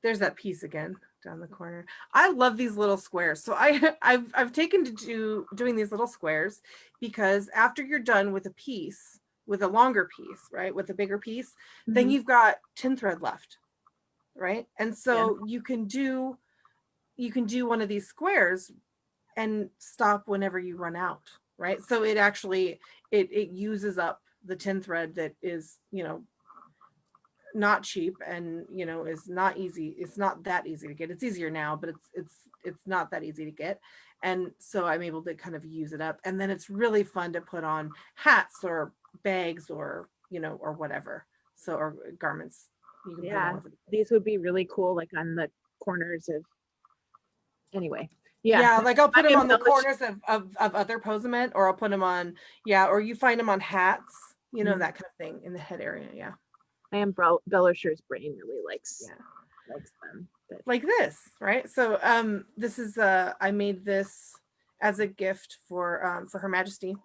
There's that piece again down the corner. I love these little squares. So I've taken to doing these little squares because after you're done with a piece, with a longer piece, right, with a bigger piece, then you've got tin thread left, right? And so you can do one of these squares and stop whenever you run out, right? So it actually it uses up the tin thread that is, you know, not cheap, and you know, is not easy. It's not that easy to get. It's easier now, but it's not that easy to get. And so I'm able to kind of use it up, and then it's really fun to put on hats or bags or, you know, or whatever. So, or garments. You can put all over. These would be really cool, like on the corners of. Anyway. Yeah, like I'll put them on the corners of other posament, or I'll put them on, or you find them on hats, you know, that kind of thing in the head area. Yeah. I am Bellisher's brain really likes them. But. Like this, right? So this is I made this as a gift for Her Majesty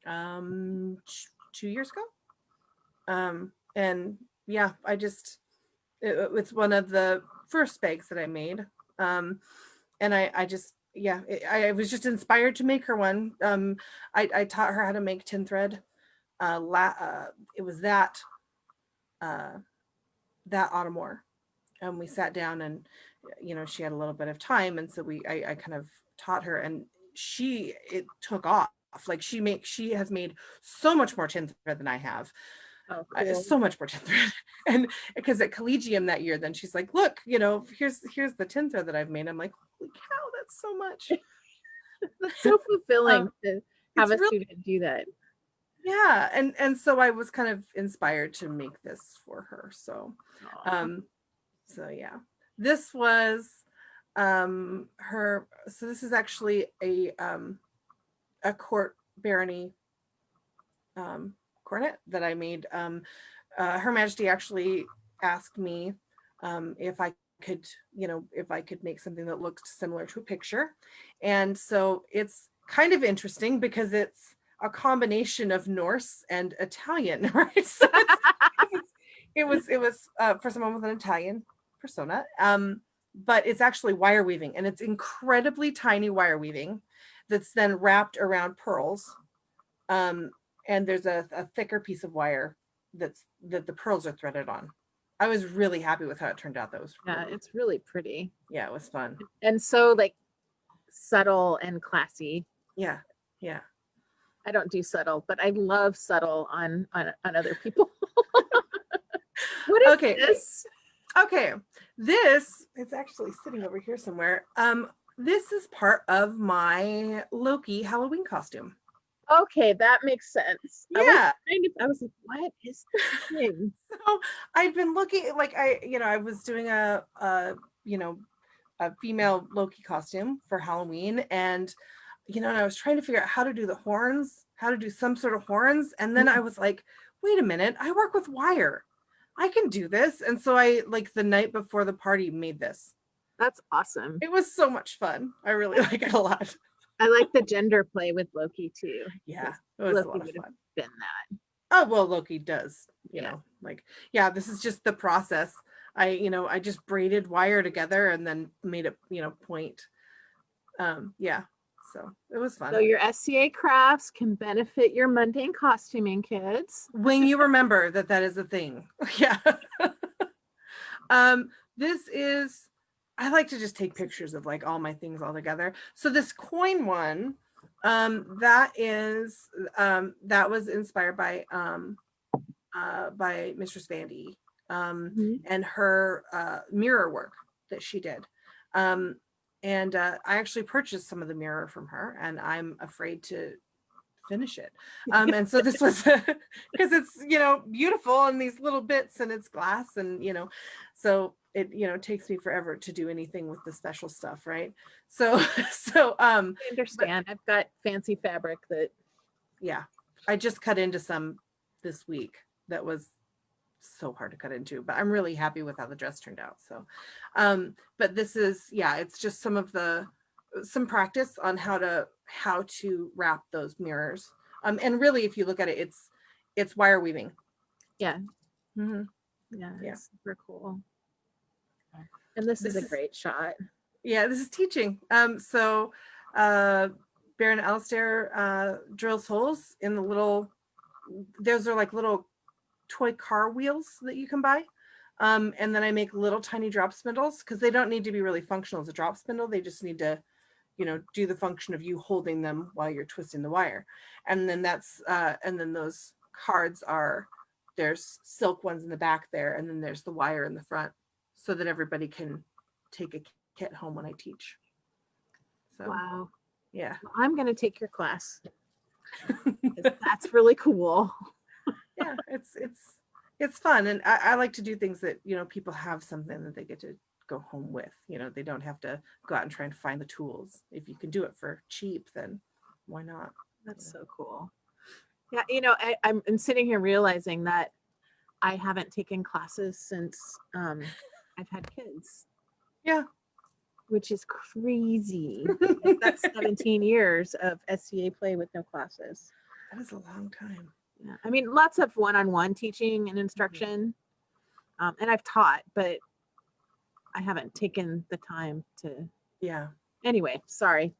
2 years ago. And yeah, it's one of the first bags that I made. And I was just inspired to make her one. I taught her how to make tin thread. It was that autumn war, and we sat down, and you know, she had a little bit of time, and so I kind of taught her, and it took off. Like she has made so much more tin thread than I have. Oh, cool. So much more tin thread. And because at Collegium that year, then she's like, look, you know, here's the tin thread that I've made. I'm like, holy cow, that's so much. That's so fulfilling to have a student do that. Yeah. And so I was kind of inspired to make this for her. So so yeah, this was her. So this is actually a court barony coronet that I made. Her Majesty actually asked me if I could, if I could make something that looked similar to a picture. And so it's kind of interesting because it's a combination of Norse and Italian, right? So it was for someone with an Italian persona. But it's actually wire weaving, and it's incredibly tiny wire weaving that's then wrapped around pearls. And there's a thicker piece of wire that the pearls are threaded on. I was really happy with how it turned out. That was It's really pretty. Yeah, it was fun. And so like subtle and classy. Yeah. Yeah. I don't do subtle, but I love subtle on other people. What is this? Okay. This is actually sitting over here somewhere. This is part of my Loki Halloween costume. Okay, that makes sense. Yeah. I was like, what is this thing? So I'd been looking, like, I was doing a female Loki costume for Halloween, and and I was trying to figure out how to do the horns, how to do some sort of horns, and then I was like, wait a minute, I work with wire, I can do this. And so I, like, the night before the party, made this. That's awesome. It was so much fun. I really like it a lot. I like the gender play with Loki too. Yeah, it was Loki a lot of would fun. have been that. Oh, well, Loki does, this is just the process. I just braided wire together and then made it, point. So it was fun. So your SCA crafts can benefit your mundane costuming, kids. When you remember that is a thing. Yeah. This is, I like to just take pictures of like all my things all together. So this coin one, that was inspired by Mistress Vandy, and her mirror work that she did. And I actually purchased some of the mirror from her, and I'm afraid to finish it. And so this was because it's beautiful in these little bits, and it's glass, and so it takes me forever to do anything with the special stuff, right? So I understand. I've got fancy fabric that I just cut into some this week that was so hard to cut into, but I'm really happy with how the dress turned out. So but this is it's just some practice on how to wrap those mirrors, and really, if you look at it, it's wire weaving. Mm-hmm. It's super cool. And this is a great shot. This is teaching. So Baron Alistair drills holes in the little, those are like little toy car wheels that you can buy. And then I make little tiny drop spindles, because they don't need to be really functional as a drop spindle. They just need to, do the function of you holding them while you're twisting the wire. And then and then those cards there's silk ones in the back there, and then there's the wire in the front, so that everybody can take a kit home when I teach. So, wow. Yeah. I'm going to take your class. That's really cool. Yeah, it's fun, and I like to do things that people have something that they get to go home with. They don't have to go out and try and find the tools. If you can do it for cheap, then why not? That's so cool. Yeah, I'm sitting here realizing that I haven't taken classes since I've had kids. Yeah, which is crazy. That's 17 years of SCA play with no classes. That is a long time. Yeah, I mean, lots of one-on-one teaching and instruction, and I've taught, but I haven't taken the time to. Yeah. Anyway, sorry.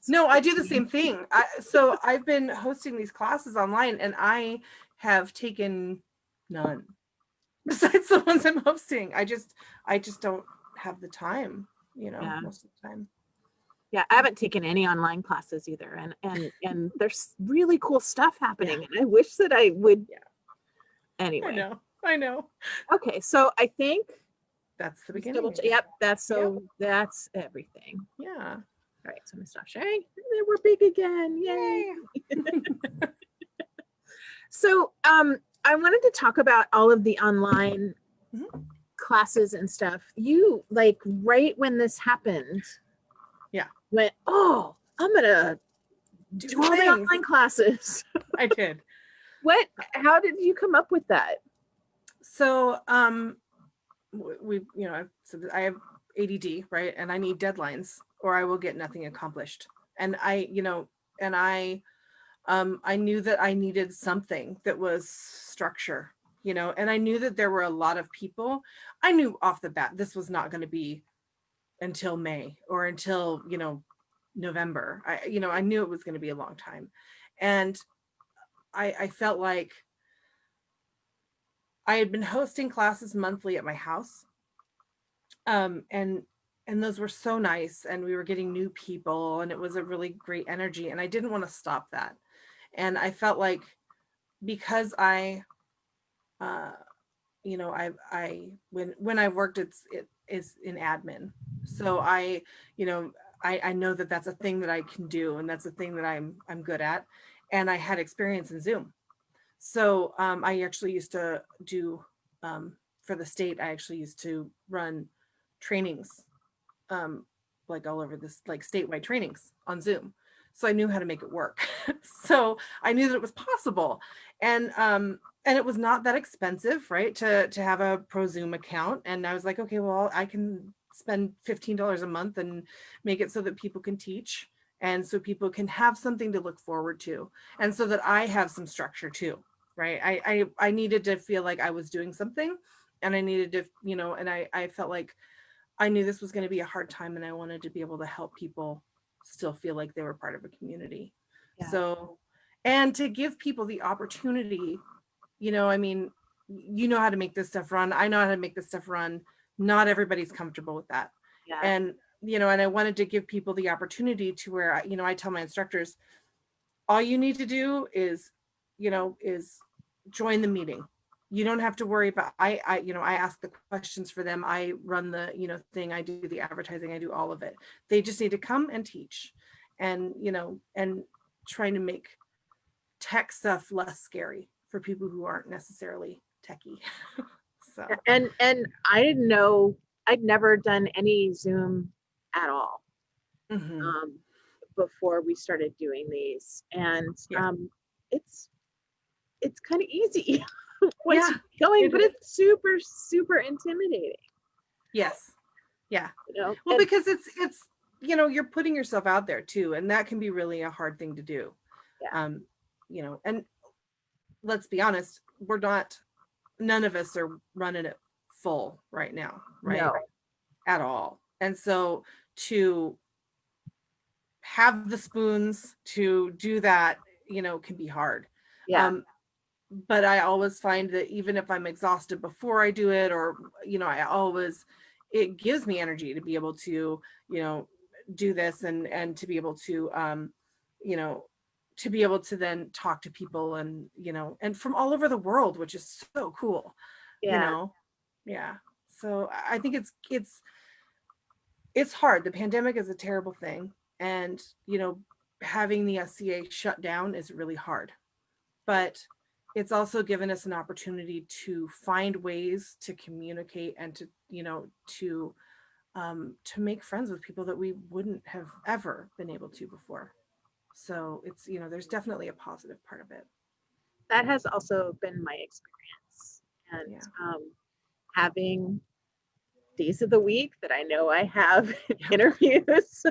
No, I do the same thing. So I've been hosting these classes online, and I have taken none besides the ones I'm hosting. I just don't have the time, most of the time. Yeah, I haven't taken any online classes either, and there's really cool stuff happening, and I wish that I would. Yeah. Anyway. I know. Okay, so I think that's the beginning. Yep, that's everything. Yeah. All right, so I'm gonna stop sharing. And then we're big again. Yay! So I wanted to talk about all of the online classes and stuff. You, like, right when this happened, went, oh, I'm gonna do all the online classes. I did. How did you come up with that? So we, so I have ADD, right? And I need deadlines or I will get nothing accomplished. And I knew that I needed something that was structure, and I knew that there were a lot of people. I knew off the bat this was not going to be until May or until, November. I knew it was going to be a long time. And I felt like I had been hosting classes monthly at my house. And those were so nice, and we were getting new people, and it was a really great energy, and I didn't want to stop that. And I felt like, because uh when I worked, it is in admin. So I know that that's a thing that I can do, and that's a thing that I'm good at. And I had experience in Zoom. So I actually used to do, for the state, I actually used to run trainings, um, like all over this, like statewide trainings on Zoom. So I knew how to make it work. So I knew that it was possible. And it was not that expensive, right? To have a pro Zoom account. And I was like, okay, well, I can spend $15 a month and make it so that people can teach, and so people can have something to look forward to, and so that I have some structure too, right? I needed to feel like I was doing something, and I needed to, and I felt like I knew this was going to be a hard time, and I wanted to be able to help people still feel like they were part of a community. Yeah. So, and to give people the opportunity, I mean, how to make this stuff run. I know how to make this stuff run. Not everybody's comfortable with that. Yeah. And, and I wanted to give people the opportunity to where, I tell my instructors, all you need to do is, is join the meeting. You don't have to worry about, I ask the questions for them. I run the, thing. I do the advertising. I do all of it. They just need to come and teach, and, and trying to make tech stuff less scary for people who aren't necessarily techie. So, And I didn't know, I'd never done any Zoom at all. mhm. Before we started doing these, and Yeah. it's kind of easy once Yeah, you're going, but is. it's super intimidating, Yes. Yeah. Well, and because it's you're putting yourself out there too, and that can be really a hard thing to do. yeah, Um, and let's be honest, none of us are running it full right now, right? no, At all. And so to have the spoons to do that, can be hard. yeah, Um, but I always find that even if I'm exhausted before I do it, or, it gives me energy to be able to, do this, and to be able to, you know, to be able to then talk to people, and from all over the world, which is so cool, you yeah, know? Yeah. So I think it's hard. The pandemic is a terrible thing. And, having the SCA shut down is really hard. But it's also given us an opportunity to find ways to communicate, and to, to make friends with people that we wouldn't have ever been able to before. So it's, there's definitely a positive part of it. that has also been my experience, and Yeah. having days of the week that I know I have Yep. interviews.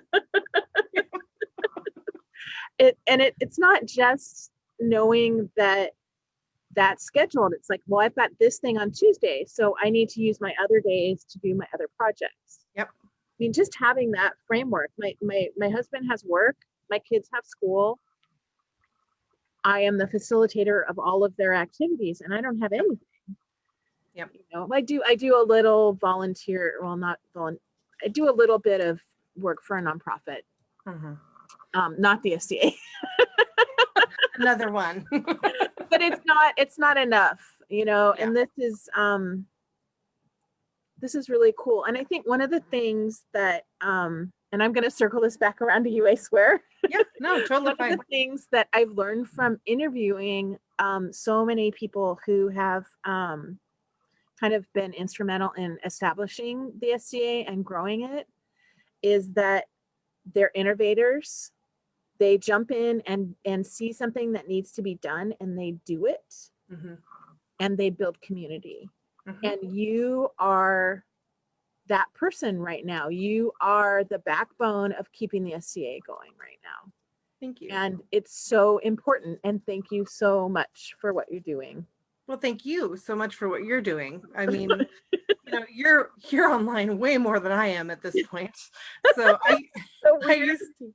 It's not just knowing that that's scheduled. It's like, well, I've got this thing on Tuesday, so I need to use my other days to do my other projects. Yep. I mean, just having that framework. My husband has work, my kids have school. I am the facilitator of all of their activities, and I don't have anything. Yep. I do a little volunteer, well, not volunteer. I do a little bit of work for a nonprofit, Mm-hmm. not the SCA. Another one. But it's not enough, Yeah. and this is really cool. And I think one of the things that and I'm going to circle this back around to you, I swear. Yeah, no, totally One fine. of the things that I've learned from interviewing so many people who have kind of been instrumental in establishing the SCA and growing it is that they're innovators. They jump in and see something that needs to be done, and they do it, Mm-hmm. and they build community. Mhm. And you are that person right now. You are the backbone of keeping the SCA going right now. Thank you. And it's so important. And thank you so much for what you're doing. Well, thank you so much for what you're doing. I mean, you're online way more than I am at this point. So So I weird. used to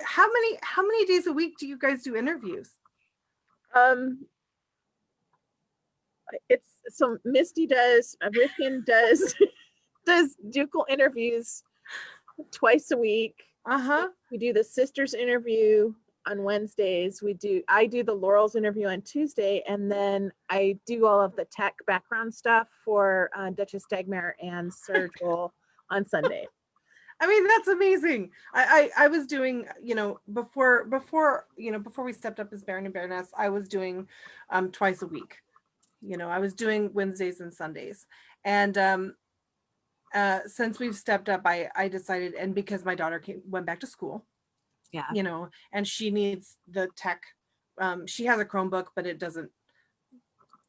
how many days a week do you guys do interviews? Um, it's so Misty does, Rifkin does, does Ducal interviews twice a week. Uh-huh. We do the sisters interview on Wednesdays. I do the Laurels interview on Tuesday, and then I do all of the tech background stuff for Duchess Dagmar and Sir Joel on Sunday. I mean, that's amazing. I was doing, before we stepped up as Baron and Baroness, I was doing twice a week. I was doing Wednesdays and Sundays. And since we've stepped up, I decided, and because my daughter went back to school, Yeah. And she needs the tech. She has a Chromebook, but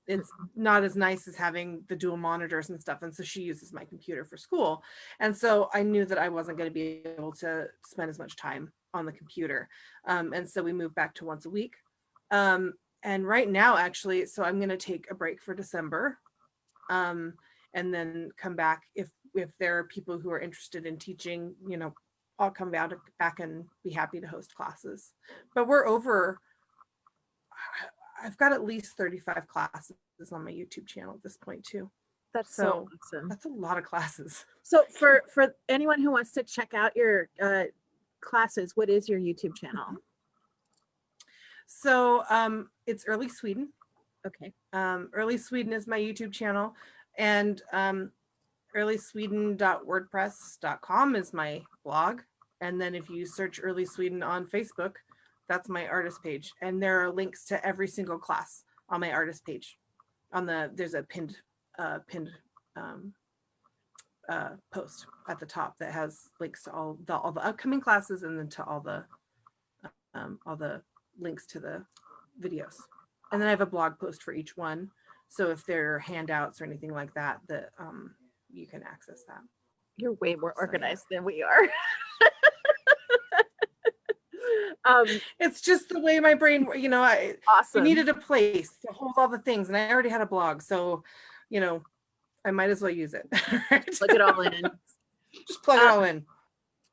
it's not as nice as having the dual monitors and stuff. And so she uses my computer for school. And so I knew that I wasn't going to be able to spend as much time on the computer. And so we moved back to once a week. And right now, actually, so I'm going to take a break for December, and then come back if there are people who are interested in teaching, I'll come back and be happy to host classes. But I've got at least 35 classes on my YouTube channel at this point too. That's so awesome. That's a lot of classes. So for anyone who wants to check out your classes, what is your YouTube channel? So it's Early Sweden. Okay. Early Sweden is my YouTube channel, and earlysweden.wordpress.com is my blog. And then if you search Early Sweden on Facebook, that's my artist page. And there are links to every single class on my artist page. There's a pinned post at the top that has links to all the upcoming classes, and then to all the links to the videos. And then I have a blog post for each one. So if there are handouts or anything like that, you can access that. You're way more organized than we are. It's just the way my brain, I awesome. needed a place to hold all the things, and I already had a blog, so I might as well use it. Right? Plug it all in. Just plug it all in.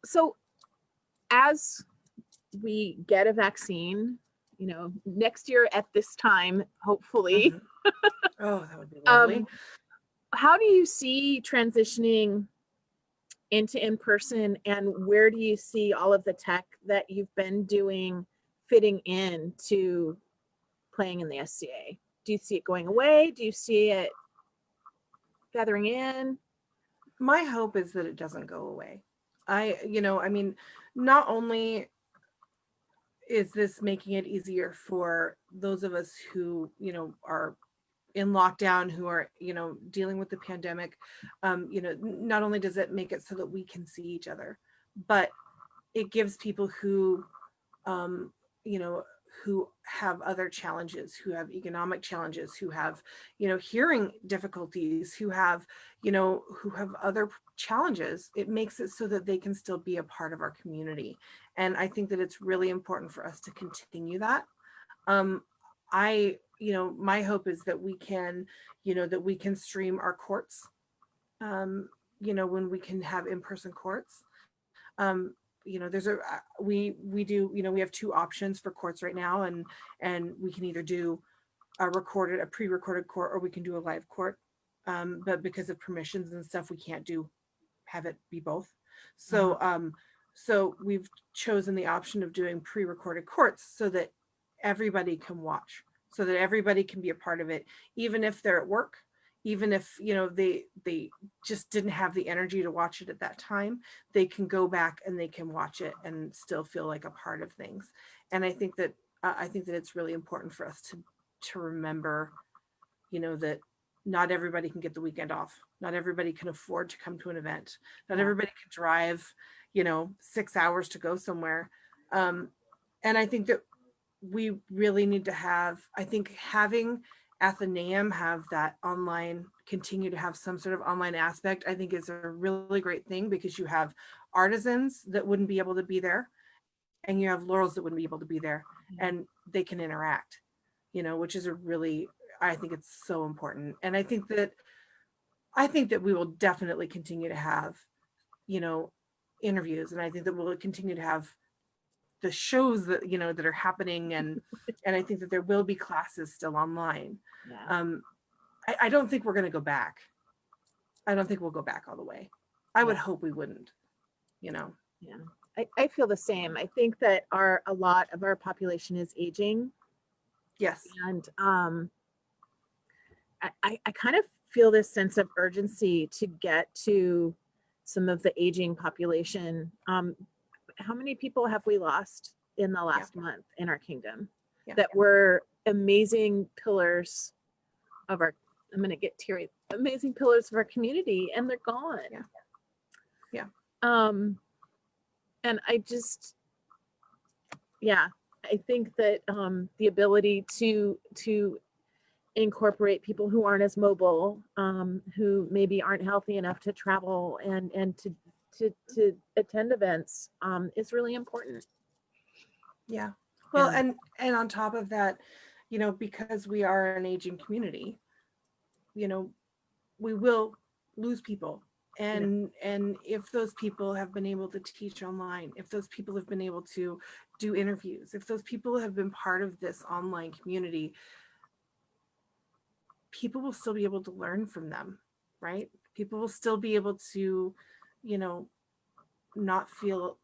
So as we get a vaccine, next year at this time, hopefully. Mm-hmm. Oh, that would be lovely. How do you see transitioning into in-person, and where do you see all of the tech that you've been doing fitting in to playing in the SCA? Do you see it going away? Do you see it gathering in? My hope is that it doesn't go away. I mean, not only is this making it easier for those of us who, are in lockdown, who are, dealing with the pandemic, not only does it make it so that we can see each other, but it gives people who, who have other challenges, who have economic challenges, who have, hearing difficulties, who have other challenges. It makes it so that they can still be a part of our community. And I think that it's really important for us to continue that. My hope is that we can, stream our courts, when we can have in-person courts. We do, we have two options for courts right now, and we can either do a pre-recorded court, or we can do a live court. But because of permissions and stuff, we can't have it be both. So, so we've chosen the option of doing pre-recorded courts so that everybody can watch, so that everybody can be a part of it, even if they're at work, even if they just didn't have the energy to watch it at that time. They can go back and they can watch it and still feel like a part of things. And I think that it's really important for us to remember, that not everybody can get the weekend off. Not everybody can afford to come to an event. Not everybody can drive 6 hours to go somewhere. And I think that we really need to having Athenaeum have that online, continue to have some sort of online aspect, I think is a really great thing, because you have artisans that wouldn't be able to be there, and you have Laurels that wouldn't be able to be there, and they can interact, which is a really, I think it's so important. And I think that we will definitely continue to have, interviews, and I think that we'll continue to have the shows that, that are happening, and I think that there will be classes still online. Yeah. I don't think we're going to go back. I don't think we'll go back all the way. I would Yeah. hope we wouldn't, Yeah. I feel the same. I think that a lot of our population is aging. Yes. And I kind of feel this sense of urgency to get to some of the aging population. How many people have we lost in the last month in our kingdom that were amazing pillars of our, I'm going to get teary, amazing pillars of our community, and they're gone. Yeah. And I just, I think that the ability to incorporate people who aren't as mobile, who maybe aren't healthy enough to travel and to attend events, is really important. Yeah. Well, and on top of that, because we are an aging community, we will lose people. And if those people have been able to teach online, if those people have been able to do interviews, if those people have been part of this online community, people will still be able to learn from them, right? People will still be able to, not feel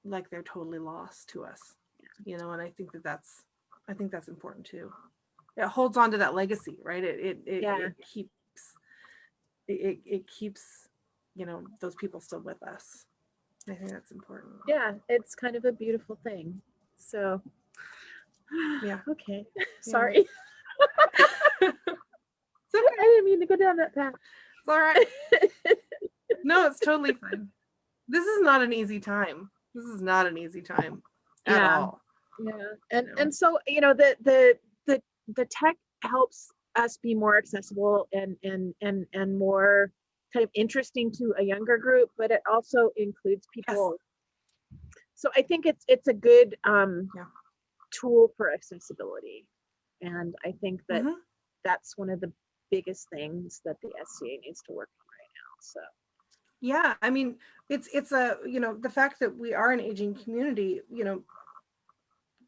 like they're totally lost to us, and I think that's important too. It holds on to that legacy, right? It keeps those people still with us. I think that's important. Yeah, it's kind of a beautiful thing. So okay. Sorry. It's okay. I didn't mean to go down that path. It's all right. No, it's totally fine. This is not an easy time. This is not an easy time at all. Yeah. And so, the tech helps us be more accessible and more kind of interesting to a younger group, but it also includes people. Yes. So I think it's a good tool for accessibility. And I think that that's one of the biggest things that the SCA needs to work on right now. So yeah, I mean, it's a, the fact that we are an aging community,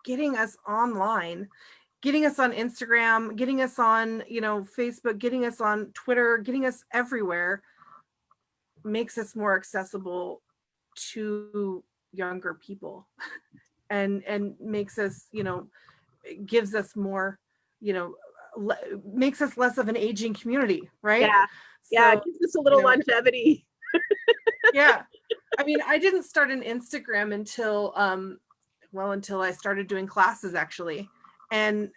getting us online, getting us on Instagram, getting us on, Facebook, getting us on Twitter, getting us everywhere makes us more accessible to younger people and makes us, gives us more, makes us less of an aging community, right? Yeah, it gives us a little longevity. Yeah. I mean, I didn't start an Instagram until I started doing classes, actually. And,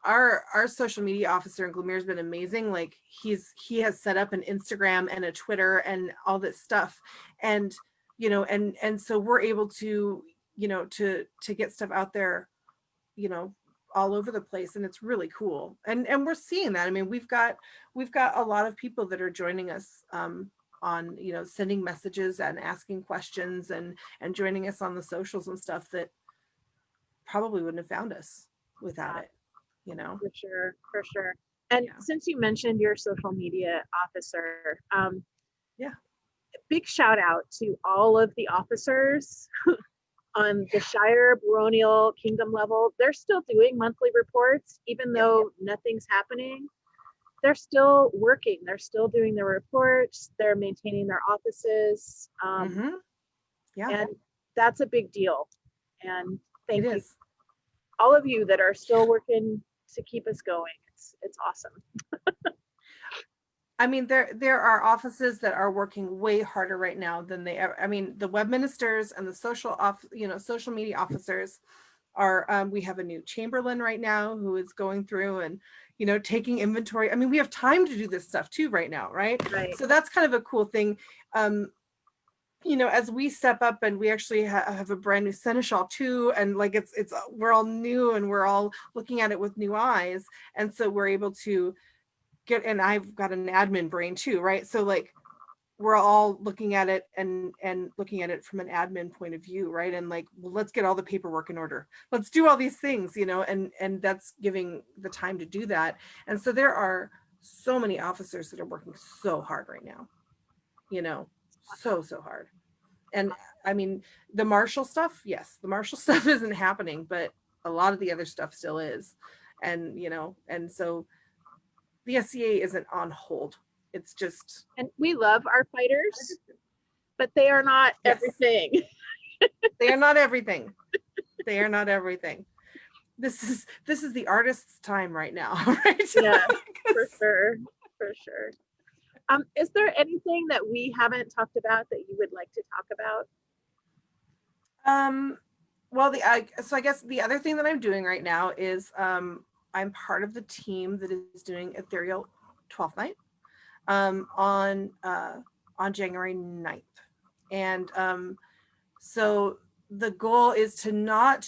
our social media officer in Glamir's been amazing. Like he has set up an Instagram and a Twitter and all this stuff. And, and so we're able to, to get stuff out there, all over the place, and it's really cool. And we're seeing that. I mean, we've got a lot of people that are joining us on, sending messages and asking questions and joining us on the socials and stuff that probably wouldn't have found us without it, For sure. And since you mentioned your social media officer, big shout out to all of the officers on the Shire, baronial, kingdom level. They're still doing monthly reports, even though nothing's happening. They're still working. They're still doing their reports. They're maintaining their offices. And that's a big deal. And thank you, all of you that are still working to keep us going. It's awesome. I mean, there are offices that are working way harder right now than they ever. I mean, the web ministers and the social media officers are. We have a new Chamberlain right now who is going through and taking inventory. I mean, we have time to do this stuff too right now, right? Right. So that's kind of a cool thing. you know, as we step up and we actually have a brand new seneschal too, and like it's we're all new and we're all looking at it with new eyes, and so we're able to get, and I've got an admin brain too, right? So like we're all looking at it and looking at it from an admin point of view, right? And like, well, let's get all the paperwork in order, let's do all these things, you know, and that's giving the time to do that. And so there are so many officers that are working so hard right now, you know, so hard. And I mean, the martial stuff, yes, the martial stuff isn't happening, but a lot of the other stuff still is. And you know, and so the SCA isn't on hold, it's just, And we love our fighters, but they are not yes, everything. they are not everything. They are not everything. This is the artist's time right now, right? Yeah, for sure, for sure. Is there anything that we haven't talked about that you would like to talk about? Well, so I guess the other thing that I'm doing right now is I'm part of the team that is doing Ethereal 12th Night on January 9th. And so the goal is to not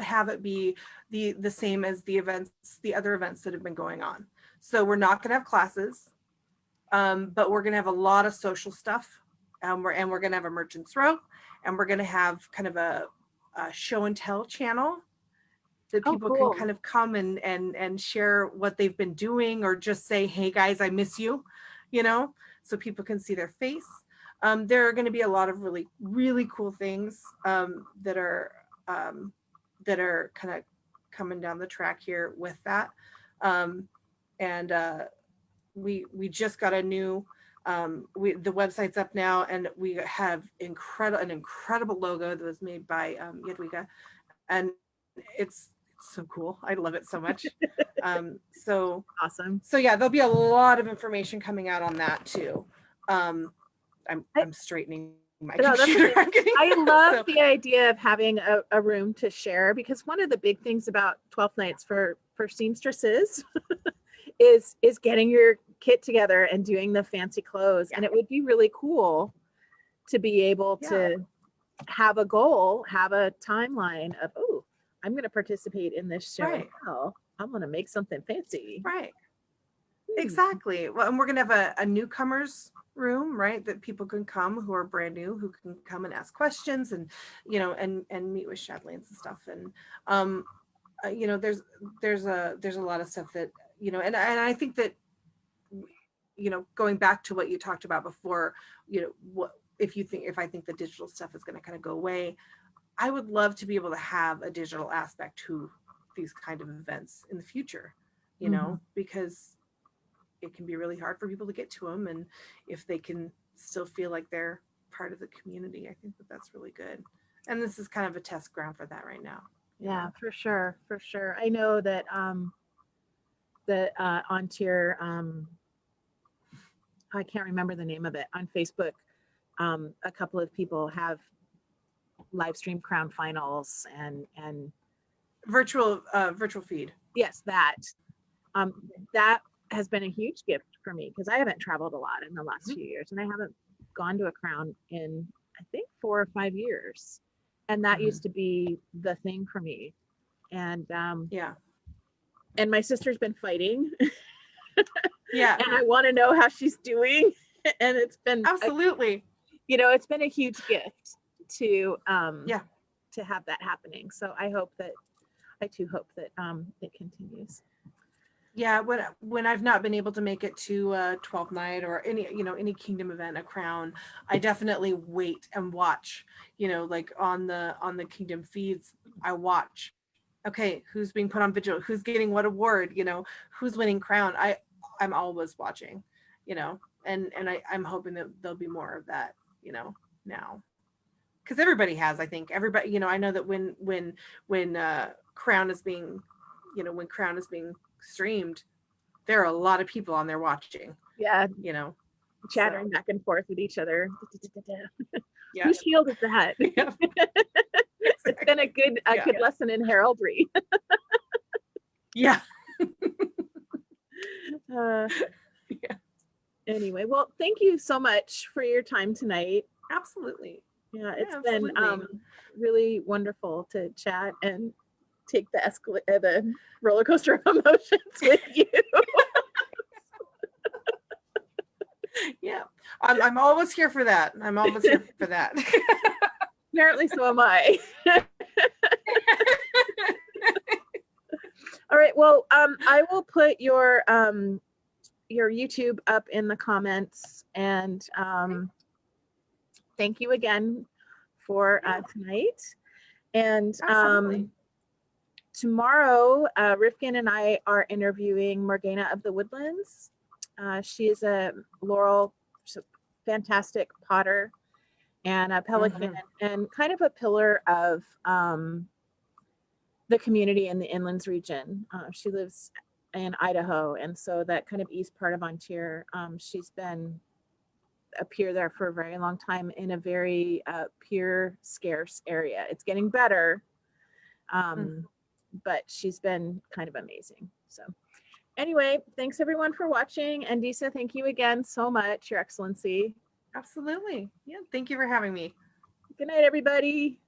have it be the same as the other events that have been going on. So we're not going to have classes, but we're going to have a lot of social stuff. We're going to have a merchant's row, and we're going to have kind of a show and tell channel that people cool. can kind of come and share what they've been doing, or just say, hey guys, I miss you, you know, so people can see their face. There are going to be a lot of really, really cool things that are kind of coming down the track here with that. And we just got a new, the website's up now, and we have an incredible logo that was made by Yadwiga, and it's so cool. I love it so much. So awesome. So yeah, there'll be a lot of information coming out on that too. I'm straightening my computer. I love the idea of having a room to share, because one of the big things about 12th nights for seamstresses is getting your kit together and doing the fancy clothes. And it would be really cool to be able to have a goal, have a timeline of, oh, I'm going to participate in this show. Right. Oh, I'm going to make something fancy. Right. Exactly. Well, and we're going to have a newcomers room, right, that people can come who are brand new, who can come and ask questions, and you know, and meet with Shadlands and stuff. And you know, there's a lot of stuff that, you know, and I think that, you know, going back to what you talked about before, you know, what if I think the digital stuff is going to kind of go away, I would love to be able to have a digital aspect to these kind of events in the future, you know, because it can be really hard for people to get to them. And if they can still feel like they're part of the community, I think that that's really good. And this is kind of a test ground for that right now. Yeah, for sure. For sure. I know that on tier, I can't remember the name of it, on Facebook, a couple of people have live stream crown finals and virtual feed. Yes, that has been a huge gift for me, because I haven't traveled a lot in the last few years, and I haven't gone to a crown in, I think, 4 or 5 years. And that used to be the thing for me. And and my sister's been fighting. Yeah. And I want to know how she's doing. And it's been absolutely, you know, it's been a huge gift to to have that happening. So I too hope that it continues. Yeah, when I've not been able to make it to 12th night or any, you know, any kingdom event, a crown, I definitely wait and watch, you know, like on the kingdom feeds, I watch, okay, who's being put on vigil, who's getting what award, you know, who's winning crown. I'm always watching, you know, and I'm hoping that there'll be more of that, you know, now, because everybody has, I think everybody, you know, I know that when crown is being, you know, when crown is being streamed, there are a lot of people on there watching, you know, chattering back and forth with each other. Yeah. Whose shield is that? Yeah. It's been a good lesson in heraldry. Yeah. Yeah. Anyway, well, thank you so much for your time tonight. Absolutely. Yeah, Yeah, it's been absolutely. really wonderful to chat and take the roller coaster of emotions with you. Yeah, I'm always here for that. I'm always here for that. Apparently, so am I. All right. Well, I will put your YouTube up in the comments, and thank you again for tonight. And Absolutely. tomorrow, Rifkin and I are interviewing Morgana of the Woodlands. She is a Laurel, fantastic potter and a pelican, and kind of a pillar of the community in the Inlands region. She lives in Idaho, and so that kind of east part of Ontario. She's been a peer there for a very long time in a very peer scarce area. It's getting better, but she's been kind of amazing. So anyway, thanks everyone for watching. And Disa, thank you again so much, Your Excellency. Absolutely. Yeah, thank you for having me. Good night, everybody.